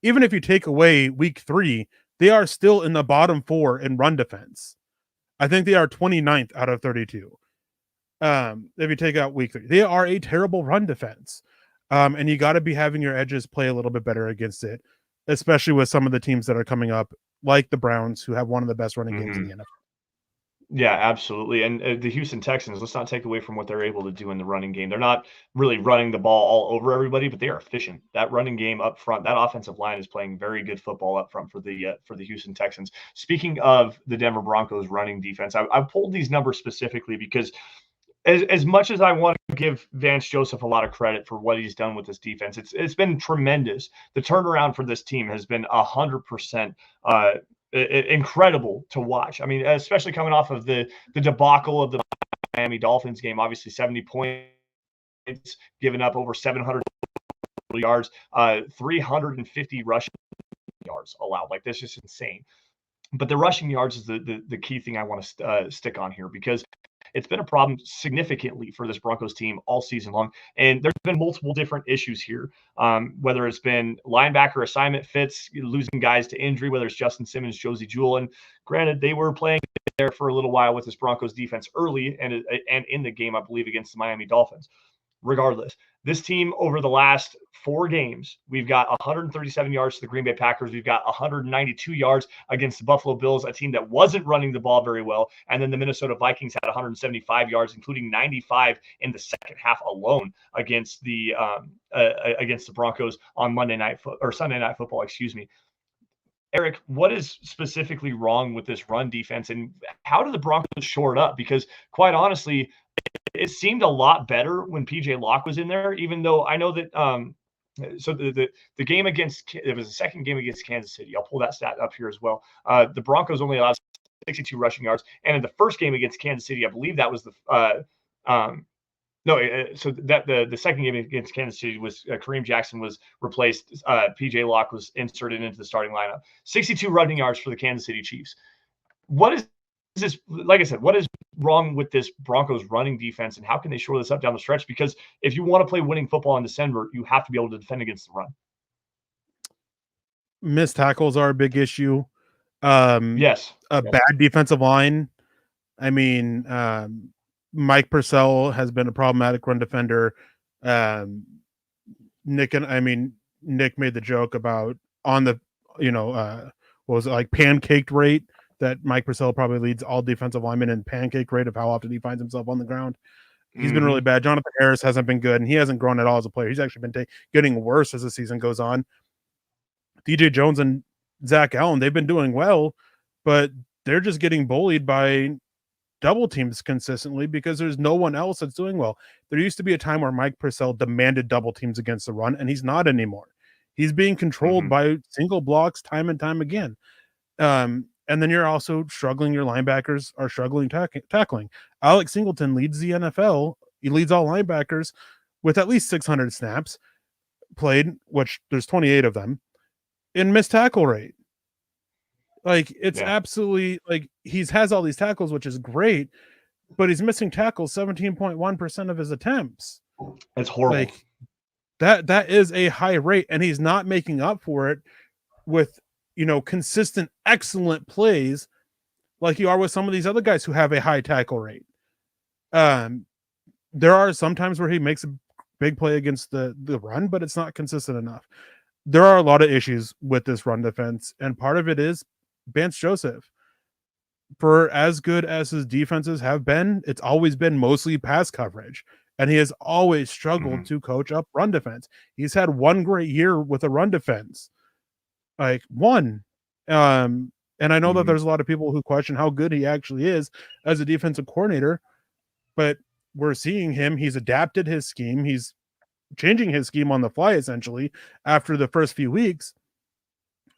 even if you take away week 3, they are still in the bottom 4 in run defense. I think they are 29th out of 32. If you take out week 3, they are a terrible run defense. And you got to be having your edges play a little bit better against it, especially with some of the teams that are coming up, like the Browns, who have one of the best running games in the NFL.
Yeah, absolutely. And the Houston Texans, let's not take away from what they're able to do in the running game. They're not really running the ball all over everybody, but they are efficient. That running game up front, that offensive line is playing very good football up front for the Houston Texans. Speaking of the Denver Broncos running defense, I pulled these numbers specifically because as much as I want to give Vance Joseph a lot of credit for what he's done with this defense, it's been tremendous. The turnaround for this team has been 100% incredible to watch. I mean, especially coming off of the debacle of the Miami Dolphins game, obviously 70 points, giving up over 700 yards, 350 rushing yards allowed. Like, that's just insane. But the rushing yards is the key thing I want to stick on here, because it's been a problem significantly for this Broncos team all season long. And there's been multiple different issues here, whether it's been linebacker assignment fits, losing guys to injury, whether it's Justin Simmons, Josie Jewell. And granted, they were playing there for a little while with this Broncos defense early and in the game, I believe, against the Miami Dolphins. Regardless, this team over the last 4 games, we've got 137 yards to the Green Bay Packers. We've got 192 yards against the Buffalo Bills, a team that wasn't running the ball very well. And then the Minnesota Vikings had 175 yards, including 95 in the second half alone against the Broncos on Sunday Night Football. Excuse me. Eric, what is specifically wrong with this run defense, and how do the Broncos shore it up? Because quite honestly, it seemed a lot better when PJ Locke was in there, even though I know that so the game against, it was the second game against Kansas City. I'll pull that stat up here as well. The Broncos only allowed 62 rushing yards, and in the first game against Kansas City, I believe that was No, so that the second game against Kansas City was Kareem Jackson was replaced. PJ Locke was inserted into the starting lineup. 62 running yards for the Kansas City Chiefs. What is this? Like I said, what is wrong with this Broncos running defense, and how can they shore this up down the stretch? Because if you want to play winning football in December, you have to be able to defend against the run.
Missed tackles are a big issue.
Yes,
Bad defensive line. I mean, Mike Purcell has been a problematic run defender. Nick made the joke about on the, what was it, like pancaked rate, that Mike Purcell probably leads all defensive linemen in pancake rate of how often he finds himself on the ground. He's been really bad. Jonathan Harris hasn't been good, and he hasn't grown at all as a player. He's actually been getting worse as the season goes on. DJ Jones and Zach Allen, they've been doing well, but they're just getting bullied by double teams consistently because there's no one else that's doing well. There used to be a time where Mike Purcell demanded double teams against the run, and he's not anymore. He's being controlled by single blocks time and time again. And then you're also struggling. Your linebackers are struggling tackling. Alex Singleton leads the NFL. He leads all linebackers with at least 600 snaps played, which there's 28 of them, in missed tackle rate. Like, it's absolutely, like, has all these tackles, which is great, but he's missing tackles 17.1% of his attempts.
That's horrible.
Like, that is a high rate, and he's not making up for it with, consistent, excellent plays like you are with some of these other guys who have a high tackle rate. There are some times where he makes a big play against the run, but it's not consistent enough. There are a lot of issues with this run defense, and part of it is Vance Joseph. For as good as his defenses have been, it's always been mostly pass coverage, and he has always struggled to coach up run defense. He's had one great year with a run defense, like one. And I know that there's a lot of people who question how good he actually is as a defensive coordinator, but we're seeing him. He's adapted his scheme. He's changing his scheme on the fly, essentially, after the first few weeks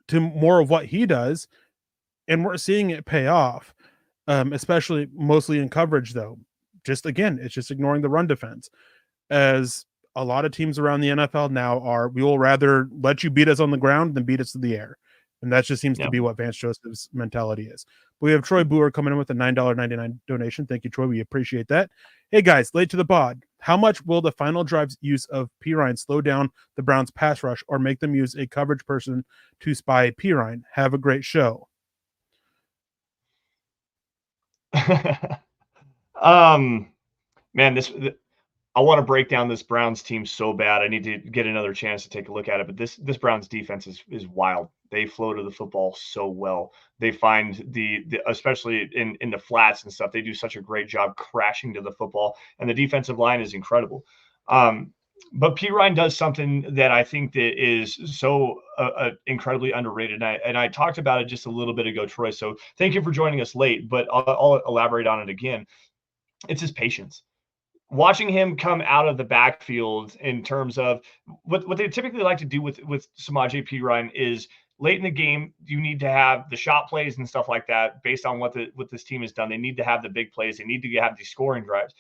to more of what he does. And we're seeing it pay off, especially mostly in coverage, though. Just again, it's just ignoring the run defense. As a lot of teams around the NFL now are, we will rather let you beat us on the ground than beat us to the air. And that just seems to be what Vance Joseph's mentality is. We have Troy Boer coming in with a $9.99 donation. Thank you, Troy. We appreciate that. Hey, guys, late to the pod. How much will the final drive's use of Pirine slow down the Browns' pass rush or make them use a coverage person to spy Pirine? Have a great show.
Man, I want to break down this Browns team so bad. I need to get another chance to take a look at it. But this Browns defense is wild. They flow to the football so well. They find the especially in the flats and stuff. They do such a great job crashing to the football, and the defensive line is incredible. But Pirine does something that I think that is so incredibly underrated. And I talked about it just a little bit ago, Troy. So thank you for joining us late, but I'll elaborate on it again. It's his patience. Watching him come out of the backfield in terms of what they typically like to do with Samaje Perine is late in the game, you need to have the shot plays and stuff like that based on what this team has done. They need to have the big plays. They need to have these scoring drives.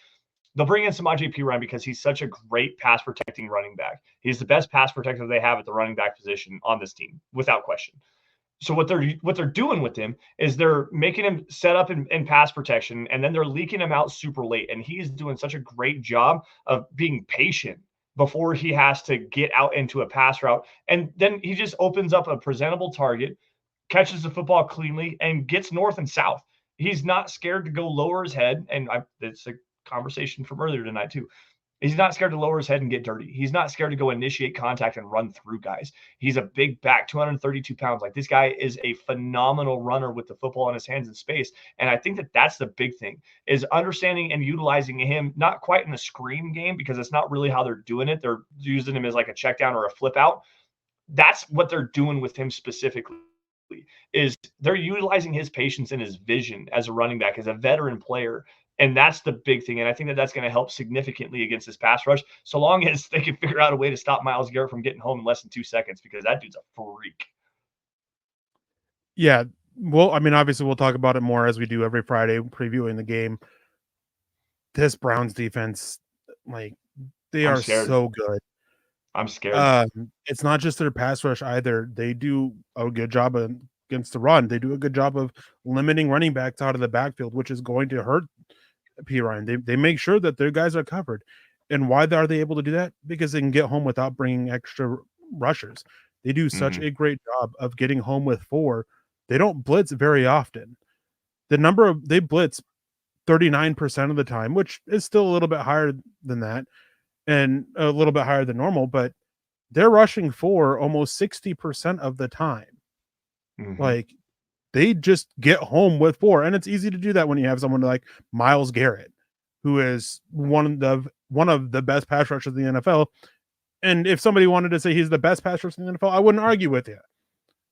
They'll bring in Samaje Perine because he's such a great pass protecting running back. He's the best pass protector they have at the running back position on this team, without question. So what they're doing with him is they're making him set up in pass protection, and then they're leaking him out super late. And he's doing such a great job of being patient before he has to get out into a pass route. And then he just opens up a presentable target, catches the football cleanly, and gets north and south. He's not scared to go lower his head. And it's a conversation from earlier tonight too. He's not scared to lower his head and get dirty. He's not scared to go initiate contact and run through guys. He's a big back, 232 pounds. Like, this guy is a phenomenal runner with the football in his hands in space. And I think that that's the big thing, is understanding and utilizing him, not quite in the screen game, because it's not really how they're doing it. They're using him as like a check down or a flip out. That's what they're doing with him specifically, is they're utilizing his patience and his vision as a running back, as a veteran player. And that's the big thing. And I think that that's going to help significantly against this pass rush, so long as they can figure out a way to stop Myles Garrett from getting home in less than 2 seconds, because that dude's a freak.
Yeah. Well, I mean, obviously we'll talk about it more as we do every Friday previewing the game. This Browns defense, Like, they
I'm
are
scared.
so good.
I'm scared.
It's not just their pass rush either. They do a good job against the run. They do a good job of limiting running backs out of the backfield, which is going to hurt P. Ryan. They make sure that their guys are covered. And why are they able to do that? Because they can get home without bringing extra rushers. They do such a great job of getting home with 4. They don't blitz very often. They blitz 39% of the time, which is still a little bit higher than that and a little bit higher than normal, but they're rushing 4 almost 60% of the time. Like, they just get home with 4, and it's easy to do that when you have someone like Myles Garrett, who is one of the best pass rushers in the NFL. And if somebody wanted to say he's the best pass rusher in the NFL, I wouldn't argue with you.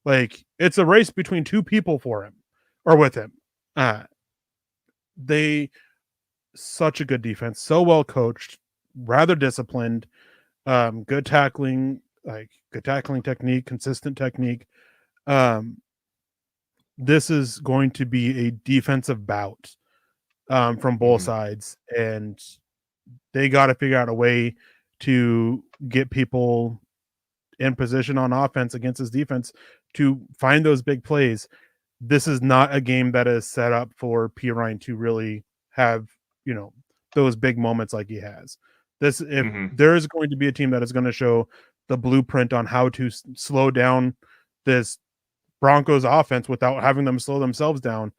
Like, it's a race between 2 people for him or with him. They such a good defense, so well coached, rather disciplined, good tackling technique, consistent technique. This is going to be a defensive bout from both sides, and they got to figure out a way to get people in position on offense against his defense to find those big plays. This is not a game that is set up for P. Ryan to really have, those big moments like he has. If there is going to be a team that is going to show the blueprint on how to slow down this Broncos offense without having them slow themselves down,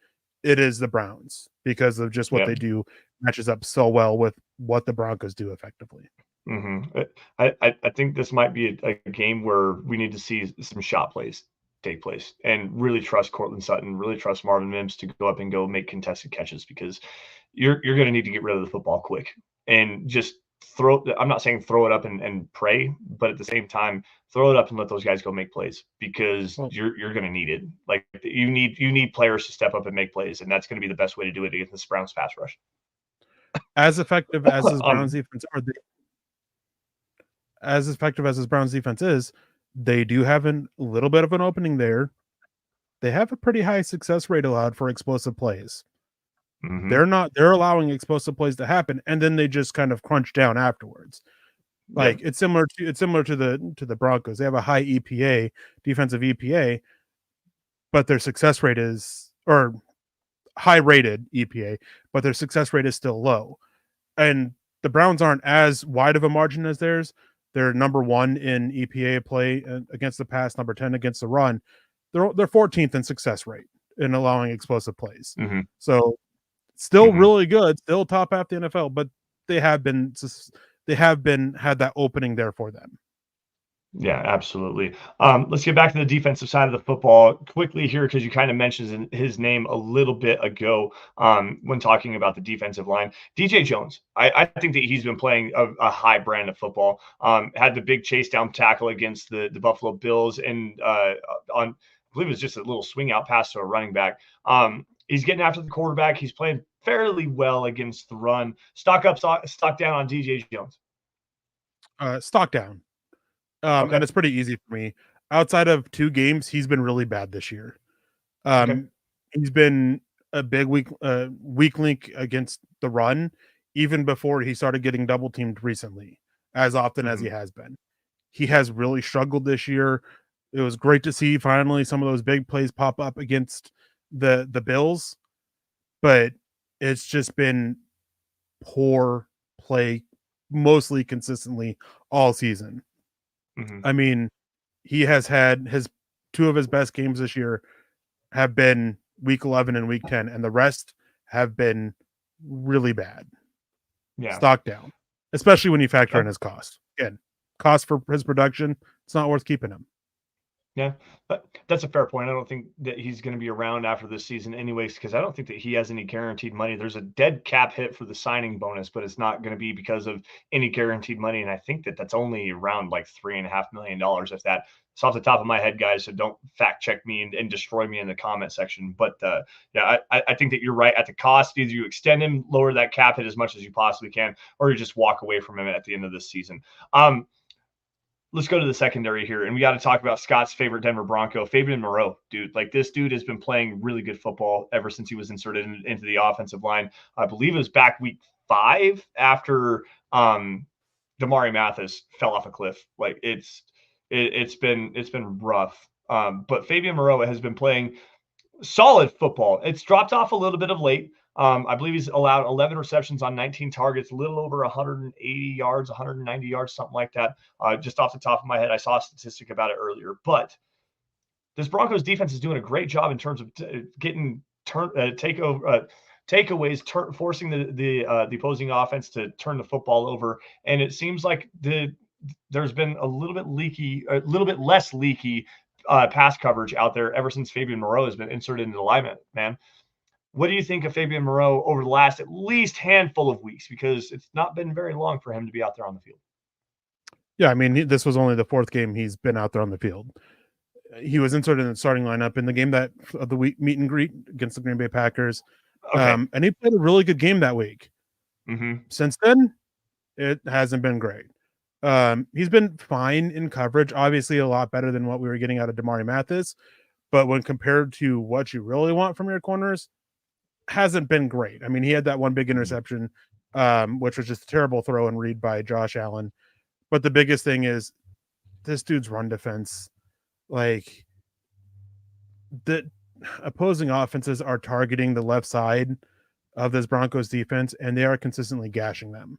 it is the Browns, because of just what they do matches up so well with what the Broncos do effectively.
I think this might be a game where we need to see some shot plays take place and really trust Cortland Sutton, really trust Marvin Mims to go up and go make contested catches, because you're going to need to get rid of the football quick and just I'm not saying throw it up and pray, but at the same time, throw it up and let those guys go make plays, because you're going to need it. Like, you need players to step up and make plays, and that's going to be the best way to do it against this Browns pass rush.
As effective as this Browns defense is, they do have a little bit of an opening there. They have a pretty high success rate allowed for explosive plays. They're allowing explosive plays to happen, and then they just kind of crunch down afterwards. Like, it's similar to the Broncos. They have a high EPA, defensive EPA, but their success rate is, or high rated EPA, but their success rate is still low. And the Browns aren't as wide of a margin as theirs. They're number 1 in EPA play against the pass, number 10 against the run. They're 14th in success rate in allowing explosive plays. So still really good, still top half the NFL, but they have had that opening there for them.
Yeah, absolutely. Let's get back to the defensive side of the football quickly here, because you kind of mentioned his name a little bit ago when talking about the defensive line. DJ Jones, I think that he's been playing a high brand of football. Had the big chase down tackle against the Buffalo Bills, and I believe it was just a little swing out pass to a running back. He's getting after the quarterback. He's playing fairly well against the run. Stock up, stock down on DJ Jones.
Stock down. And it's pretty easy for me. Outside of 2 games, he's been really bad this year. He's been a big weak link against the run, even before he started getting double teamed recently, as often as he has been. He has really struggled this year. It was great to see finally some of those big plays pop up against the Bills, but it's just been poor play, mostly consistently all season. I mean, he has had 2 of his best games this year have been week 11 and week 10, and the rest have been really bad. Stock down, especially when you factor in his cost. Again, cost for his production, it's not worth keeping him.
Yeah, that's a fair point. I don't think that he's going to be around after this season anyways, because I don't think that he has any guaranteed money. There's a dead cap hit for the signing bonus, but it's not going to be because of any guaranteed money. And I think that that's only around like $3.5 million, if that. It's off the top of my head, guys, so don't fact check me and destroy me in the comment section. But yeah, I think that you're right at the cost. Either you extend him, lower that cap hit as much as you possibly can, or you just walk away from him at the end of this season. Let's go to the secondary here, and we got to talk about Scott's favorite Denver Bronco, Fabian Moreau, dude. Like, this dude has been playing really good football ever since he was inserted into the offensive line. I believe it was back week 5 after Damari Mathis fell off a cliff. Like it's been rough. But Fabian Moreau has been playing solid football. It's dropped off a little bit of late. I believe he's allowed 11 receptions on 19 targets, a little over 180 yards, 190 yards, something like that. Just off the top of my head, I saw a statistic about it earlier. But this Broncos defense is doing a great job in terms of getting takeaways, forcing the opposing offense to turn the football over. And it seems like there's been a little bit less leaky pass coverage out there ever since Fabian Moreau has been inserted into alignment, man. What do you think of Fabian Moreau over the last at least handful of weeks? Because it's not been very long for him to be out there on the field.
Yeah, I mean, this was only the fourth game he's been out there on the field. He was inserted in the starting lineup in the game of the week meet and greet against the Green Bay Packers. Okay. And he played a really good game that week.
Mm-hmm.
Since then, it hasn't been great. He's been fine in coverage, obviously a lot better than what we were getting out of Damari Mathis. But when compared to what you really want from your corners, hasn't been great. I mean, he had that one big interception, which was just a terrible throw and read by Josh Allen. But the biggest thing is this dude's run defense. Like, the opposing offenses are targeting the left side of this Broncos defense, and they are consistently gashing them.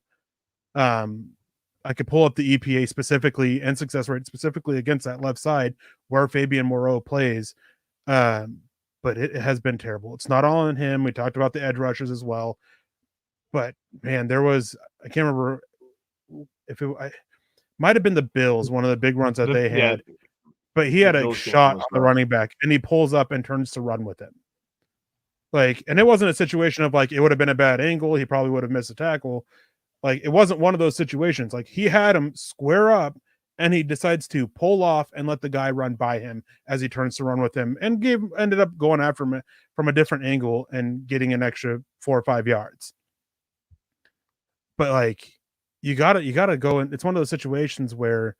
I could pull up the EPA specifically and success rate specifically against that left side where Fabian Moreau plays. But it has been terrible. It's not all on him. We talked about the edge rushers as well. But, man, I can't remember if it might have been the Bills, one of the big runs that they had. Yeah, but he had a shot on the running back, and he pulls up and turns to run with him. Like, and it wasn't a situation of, like, it would have been a bad angle. He probably would have missed a tackle. Like, it wasn't one of those situations. Like, he had him square up, and he decides to pull off and let the guy run by him as he turns to run with him, and ended up going after him from a different angle and getting an extra 4 or 5 yards. But, like, you gotta go in. It's one of those situations where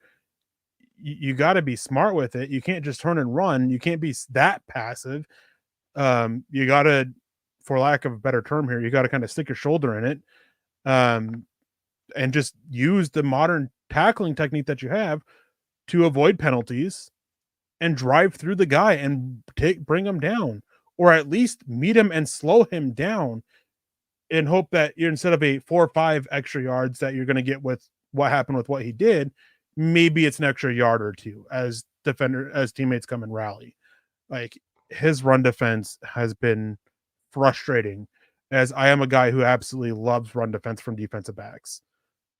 you got to be smart with it. You can't just turn and run. You can't be that passive. You got to, for lack of a better term here, you got to kind of stick your shoulder in it, and just use the modern tackling technique that you have to avoid penalties and drive through the guy and bring him down, or at least meet him and slow him down, and hope that you're, instead of a 4 or 5 extra yards that you're going to get with what happened with what he did, maybe it's an extra yard or two as teammates come and rally. Like, his run defense has been frustrating, as I am a guy who absolutely loves run defense from defensive backs.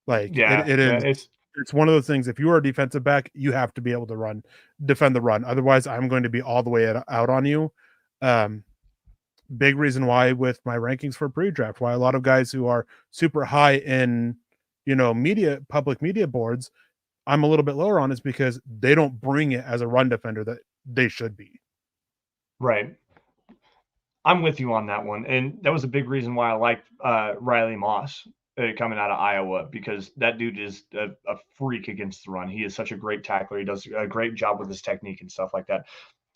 Like, it's one of those things. If you are a defensive back, you have to be able to defend the run. Otherwise, I'm going to be all the way out on you. Big reason why with my rankings for pre-draft, why a lot of guys who are super high in, public media boards, I'm a little bit lower on, is because they don't bring it as a run defender that they should be.
Right. I'm with you on that one. And that was a big reason why I liked Riley Moss coming out of Iowa, because that dude is a freak against the run. He is such a great tackler. He does a great job with his technique and stuff like that.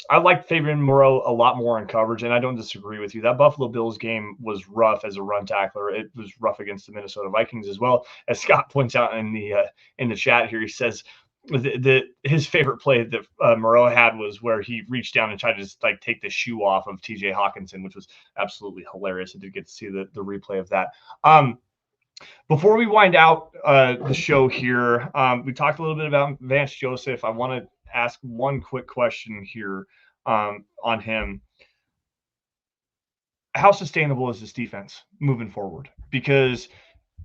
I like Fabian Moreau a lot more in coverage, and I don't disagree with you. That Buffalo Bills game was rough as a run tackler. It was rough against the Minnesota Vikings as well. As Scott points out in the chat here, he says his favorite play that Moreau had was where he reached down and tried to just like take the shoe off of TJ Hawkinson, which was absolutely hilarious. I did get to see the replay of that. Before we wind out the show here, we talked a little bit about Vance Joseph. I want to ask one quick question here on him. How sustainable is this defense moving forward? Because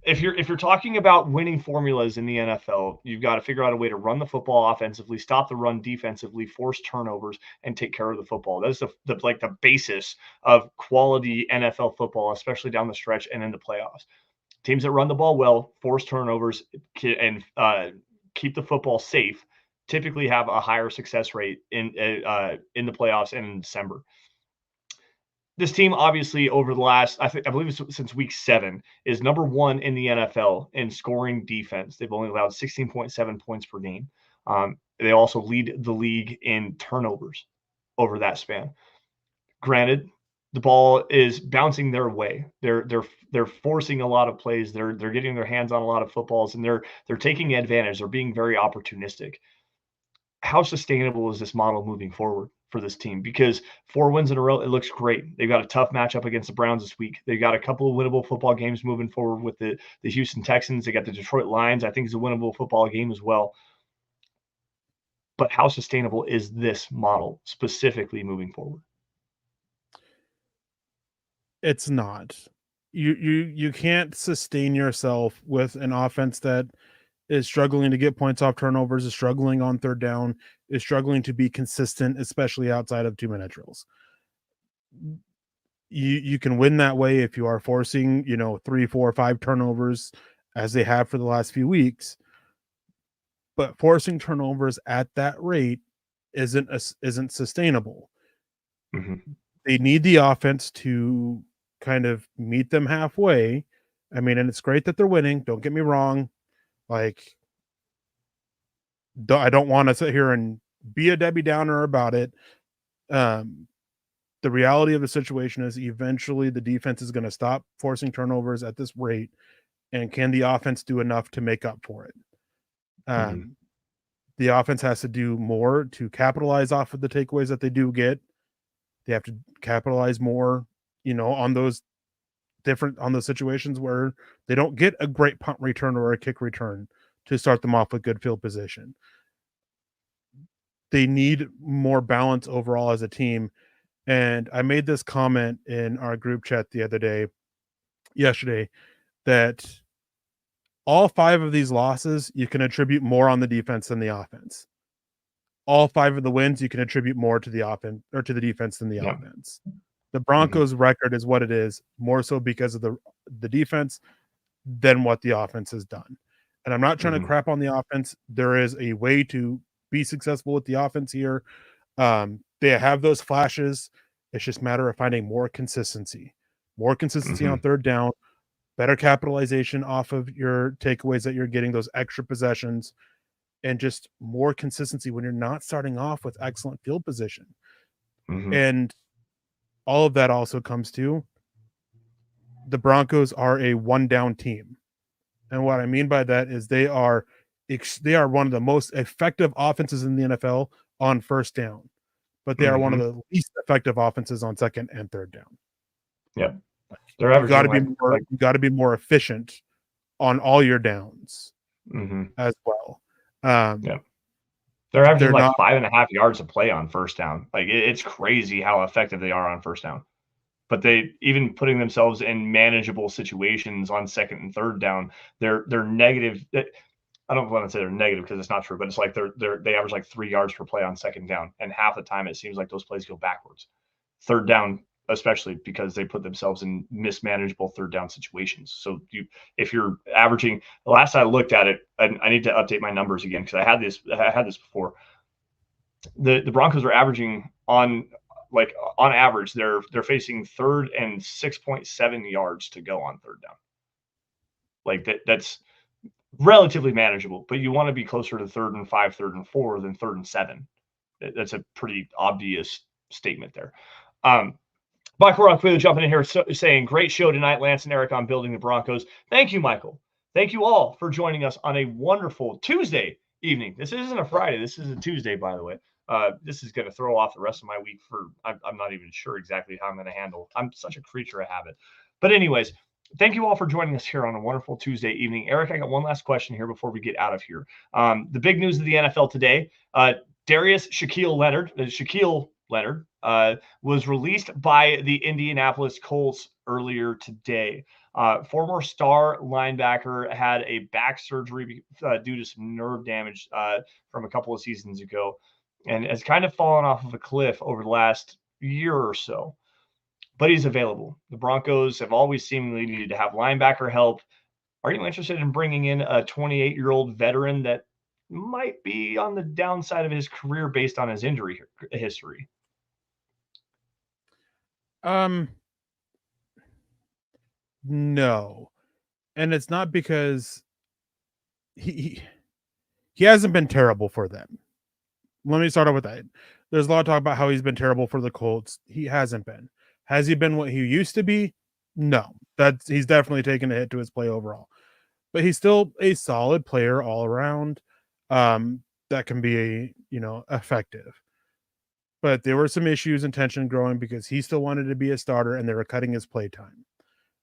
if you're talking about winning formulas in the NFL, you've got to figure out a way to run the football offensively, stop the run defensively, force turnovers, and take care of the football. That's the basis of quality NFL football, especially down the stretch and in the playoffs. Teams that run the ball well, force turnovers, and keep the football safe typically have a higher success rate in the playoffs and in December. This team, obviously, over the last, I believe it's since week 7, is number 1 in the NFL in scoring defense. They've only allowed 16.7 points per game. They also lead the league in turnovers over that span. Granted, the ball is bouncing their way. They're forcing a lot of plays. They're getting their hands on a lot of footballs, and they're taking advantage. They're being very opportunistic. How sustainable is this model moving forward for this team? Because 4 wins in a row, it looks great. They've got a tough matchup against the Browns this week. They've got a couple of winnable football games moving forward with the Houston Texans. They got the Detroit Lions. I think it's a winnable football game as well. But how sustainable is this model specifically moving forward?
It's not. You can't sustain yourself with an offense that is struggling to get points off turnovers, is struggling on third down, is struggling to be consistent, especially outside of 2-minute drills. You can win that way if you are forcing, 3, 4, 5 turnovers as they have for the last few weeks. But forcing turnovers at that rate isn't sustainable.
Mm-hmm.
They need the offense to kind of meet them halfway. I mean, and it's great that they're winning. Don't get me wrong. Like, I don't want to sit here and be a Debbie Downer about it. The reality of the situation is eventually the defense is going to stop forcing turnovers at this rate. And can the offense do enough to make up for it? The offense has to do more to capitalize off of the takeaways that they do get. They have to capitalize more, on those situations where they don't get a great punt return or a kick return to start them off with good field position. They need more balance overall as a team. And I made this comment in our group chat yesterday, that all 5 of these losses, you can attribute more on the defense than the offense. All 5 of the wins, you can attribute more to the offense or to the defense than the offense. The Broncos' record is what it is, more so because of the defense than what the offense has done. And I'm not trying to crap on the offense. There is a way to be successful with the offense here. They have those flashes. It's just a matter of finding more consistency on third down, better capitalization off of your takeaways that you're getting, those extra possessions, and just more consistency when you're not starting off with excellent field position. And all of that also comes to the Broncos are a one-down team. And what I mean by that is they are one of the most effective offenses in the NFL on first down, but they are one of the least effective offenses on second and third down.
Yep.
You got to be more efficient on all your downs as well.
Yeah. They're averaging 5.5 yards a play on first down. Like, it's crazy how effective they are on first down. But they even putting themselves in manageable situations on second and third down, they're negative. I don't want to say they're negative because it's not true, but it's like they average like 3 yards per play on second down, and half the time it seems like those plays go backwards. Third down, especially because they put themselves in mismanageable third down situations. So if you're averaging, the last I looked at it, I need to update my numbers again because I had this before. The Broncos are averaging on average, they're facing third and 6.7 yards to go on third down. Like that's relatively manageable, but you want to be closer to 3rd and 5, 3rd and 4 than 3rd and 7. That's a pretty obvious statement there. Michael Rock really jumping in here saying, great show tonight, Lance and Eric, on building the Broncos. Thank you, Michael. Thank you all for joining us on a wonderful Tuesday evening. This isn't a Friday. This is a Tuesday, by the way. This is going to throw off the rest of my week I'm not even sure exactly how I'm going to handle. I'm such a creature of habit. But anyways, thank you all for joining us here on a wonderful Tuesday evening. Eric, I got one last question here before we get out of here. The big news of the NFL today, Darius Shaquille Leonard was released by the Indianapolis Colts earlier today. Former star linebacker had a back surgery due to some nerve damage from a couple of seasons ago, and has kind of fallen off of a cliff over the last year or so. But he's available. The Broncos have always seemingly needed to have linebacker help. Are you interested in bringing in a 28-year-old veteran that might be on the downside of his career based on his injury history?
No. And it's not because he hasn't been terrible for them. Let me start off with that. There's a lot of talk about how he's been terrible for the Colts. He hasn't been. Has he been what he used to be? No. He's definitely taken a hit to his play overall. But he's still a solid player all around, that can be, effective. But there were some issues and tension growing because he still wanted to be a starter, and they were cutting his play time.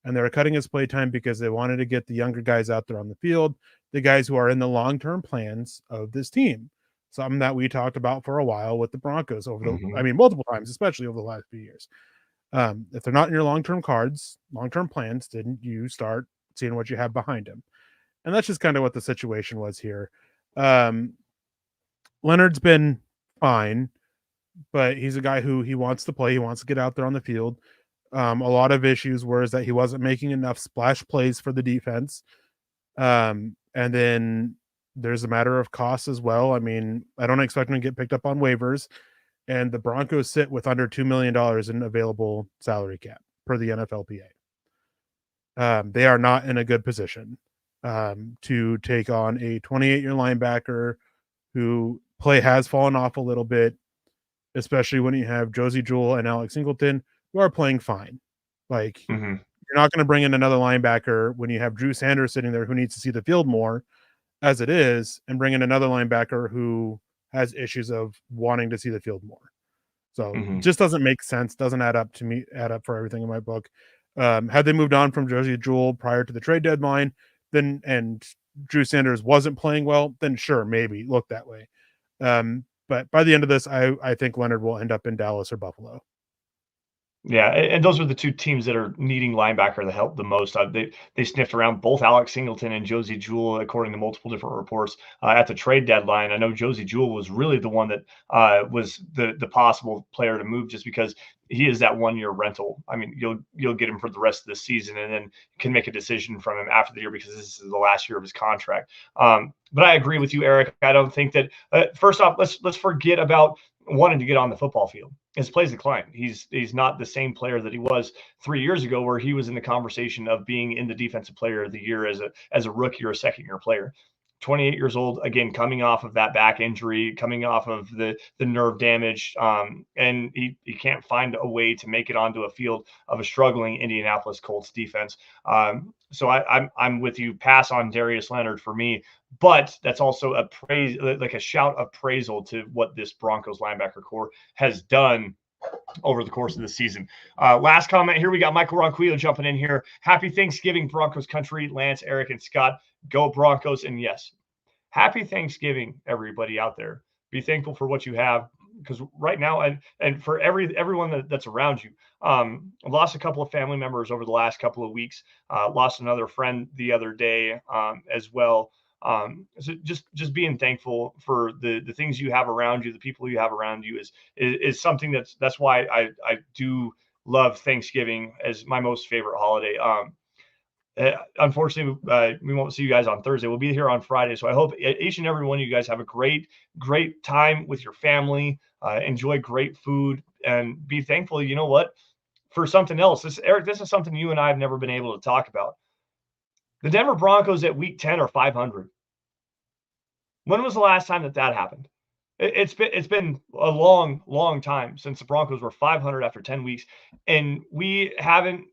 And they were cutting his play time because they wanted to get the younger guys out there on the field, the guys who are in the long-term plans of this team. Something that we talked about for a while with the Broncos multiple times, especially over the last few years. If they're not in your long-term cards, long-term plans, didn't you start seeing what you have behind him? And that's just kind of what the situation was here. Leonard's been fine, but he's a guy who he wants to play. He wants to get out there on the field. A lot of issues were that he wasn't making enough splash plays for the defense. And then there's a matter of cost as well. I mean, I don't expect him to get picked up on waivers. And the Broncos sit with under $2 million in available salary cap per the NFLPA. They are not in a good position to take on a 28-year linebacker who play has fallen off a little bit, especially when you have Josie Jewell and Alex Singleton, who are playing fine. Like, you're not going to bring in another linebacker when you have Drew Sanders sitting there who needs to see the field more as it is, and bring in another linebacker who has issues of wanting to see the field more. So it just doesn't make sense. Doesn't add up for everything in my book. Had they moved on from Josie Jewell prior to the trade deadline, and Drew Sanders wasn't playing well, then sure, maybe look that way. But by the end of this, I think Leonard will end up in Dallas or Buffalo.
Yeah, and those are the two teams that are needing linebacker the help the most. They sniffed around both Alex Singleton and Josie Jewell, according to multiple different reports, at the trade deadline. I know Josie Jewell was really the one that was the possible player to move, just because he is that 1 year rental. I mean, you'll get him for the rest of the season, and then can make a decision from him after the year, because this is the last year of his contract. But I agree with you, Eric. I don't think that. First off, let's forget about wanting to get on the football field. His plays decline. He's not the same player that he was 3 years ago, where he was in the conversation of being in the defensive player of the year as a rookie or a second year player. 28 years old, again, coming off of that back injury, coming off of the nerve damage, and he can't find a way to make it onto a field of a struggling Indianapolis Colts defense. So I'm with you. Pass on Darius Leonard for me, but that's also a shout of praisal to what this Broncos linebacker core has done over the course of the season. Last comment here. We got Michael Ronquillo jumping in here. Happy Thanksgiving, Broncos country. Lance, Eric, and Scott. Go Broncos. And yes, happy Thanksgiving, everybody out there. Be thankful for what you have, because right now, and for everyone that's around you. I've lost a couple of family members over the last couple of weeks. Lost another friend the other day as well. So just being thankful for the things you have around you, the people you have around you is something that's why I do love Thanksgiving as my most favorite holiday. Unfortunately, we won't see you guys on Thursday. We'll be here on Friday. So I hope each and every one of you guys have a great time with your family. Enjoy great food, and be thankful. You know what? For something else, Eric, this is something you and I have never been able to talk about. The Denver Broncos at week 10 are 500. When was the last time that happened? It's been a long time since the Broncos were 500 after 10 weeks, and we haven't,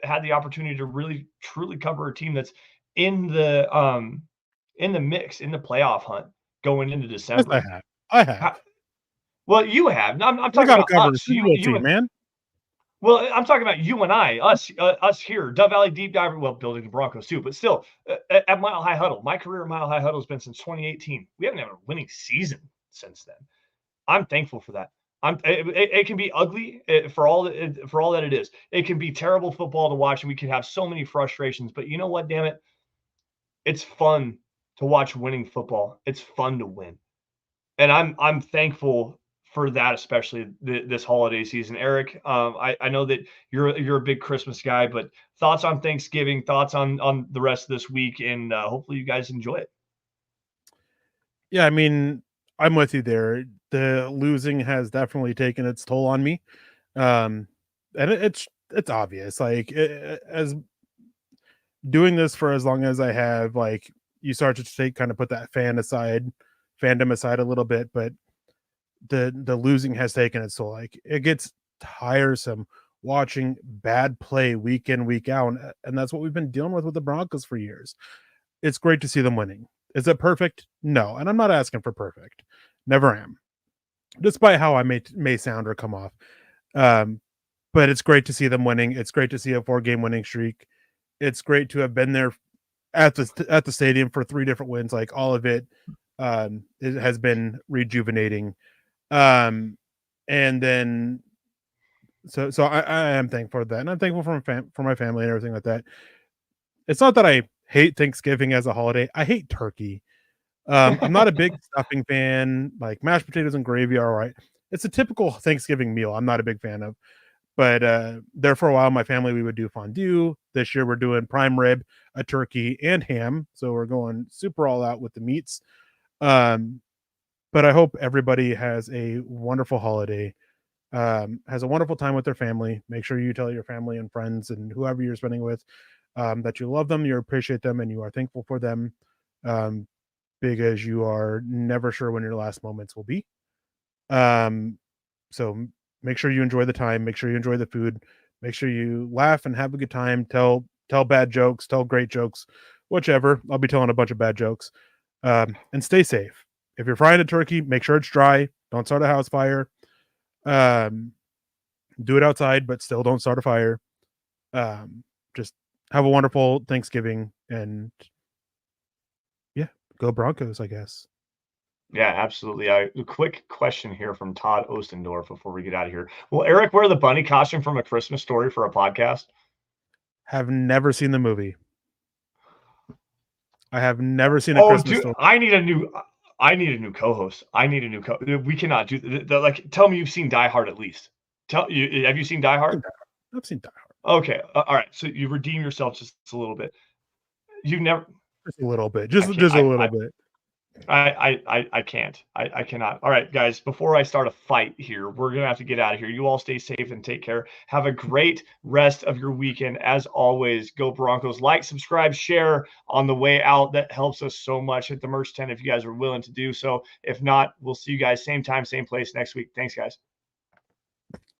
had the opportunity to really truly cover a team that's in the mix, in the playoff hunt going into December.
Yes, I have.
Well, you have. I'm talking about us.
You, man.
Well, I'm talking about you and I, us here, Dove Valley Deep Diver, building the Broncos too, but still at Mile High Huddle. My career at Mile High Huddle has been since 2018. We haven't had a winning season since then. I'm thankful for that. It can be ugly for all that it is. It can be terrible football to watch, and we can have so many frustrations. But you know what? Damn it, it's fun to watch winning football. It's fun to win, and I'm thankful for that, especially this holiday season. Eric, I know that you're a big Christmas guy, but thoughts on Thanksgiving, thoughts on the rest of this week, and hopefully you guys enjoy it.
Yeah, I mean, I'm with you there. The losing has definitely taken its toll on me, and it's obvious. Like, as doing this for as long as I have, like, you start to put that fandom aside a little bit, but the losing has taken its toll. Like, it gets tiresome watching bad play week in, week out. And that's what we've been dealing with the Broncos for years. It's great to see them winning. Is it perfect? No. And I'm not asking for perfect. Never am. Despite how I may sound or come off. But it's great to see them winning. It's great to see a 4-game winning streak. It's great to have been there at the stadium for 3 different wins. Like all of it, it has been rejuvenating. And then so I am thankful for that, and I'm thankful for my family and everything like that. It's not that I hate Thanksgiving as a holiday. I hate turkey. I'm not a big stuffing fan. Like mashed potatoes and gravy are all right. It's a typical Thanksgiving meal. I'm not a big fan of. But there for a while, my family, we would do fondue. This year, we're doing prime rib, a turkey, and ham. So we're going super all out with the meats. But I hope everybody has a wonderful holiday, has a wonderful time with their family. Make sure you tell your family and friends and whoever you're spending with that you love them, you appreciate them, and you are thankful for them, because you are never sure when your last moments will be. So make sure you enjoy the time. Make sure you enjoy the food. Make sure you laugh and have a good time. Tell bad jokes. Tell great jokes. Whichever. I'll be telling a bunch of bad jokes. And stay safe. If you're frying a turkey, make sure it's dry. Don't start a house fire. Do it outside, but still don't start a fire. Just have a wonderful Thanksgiving, and yeah, go Broncos, I guess.
Yeah, absolutely. A quick question here from Todd Ostendorf before we get out of here. Will Eric wear the bunny costume from A Christmas Story for a podcast?
Have never seen the movie. I have never seen A
Oh,
Christmas
dude,
Story.
I need a new co-host. I need a new we cannot do like. Tell me you've seen Die Hard at least. Have you seen Die Hard?
I've seen Die Hard.
Okay, all right. So you redeem yourself just a little bit. You never.
Just a little bit. Just a little bit.
I can't. I cannot. All right, guys, before I start a fight here, we're going to have to get out of here. You all stay safe and take care. Have a great rest of your weekend. As always, go Broncos. Like, subscribe, share on the way out. That helps us so much. Hit the merch tent if you guys are willing to do so. If not, we'll see you guys same time, same place next week. Thanks, guys.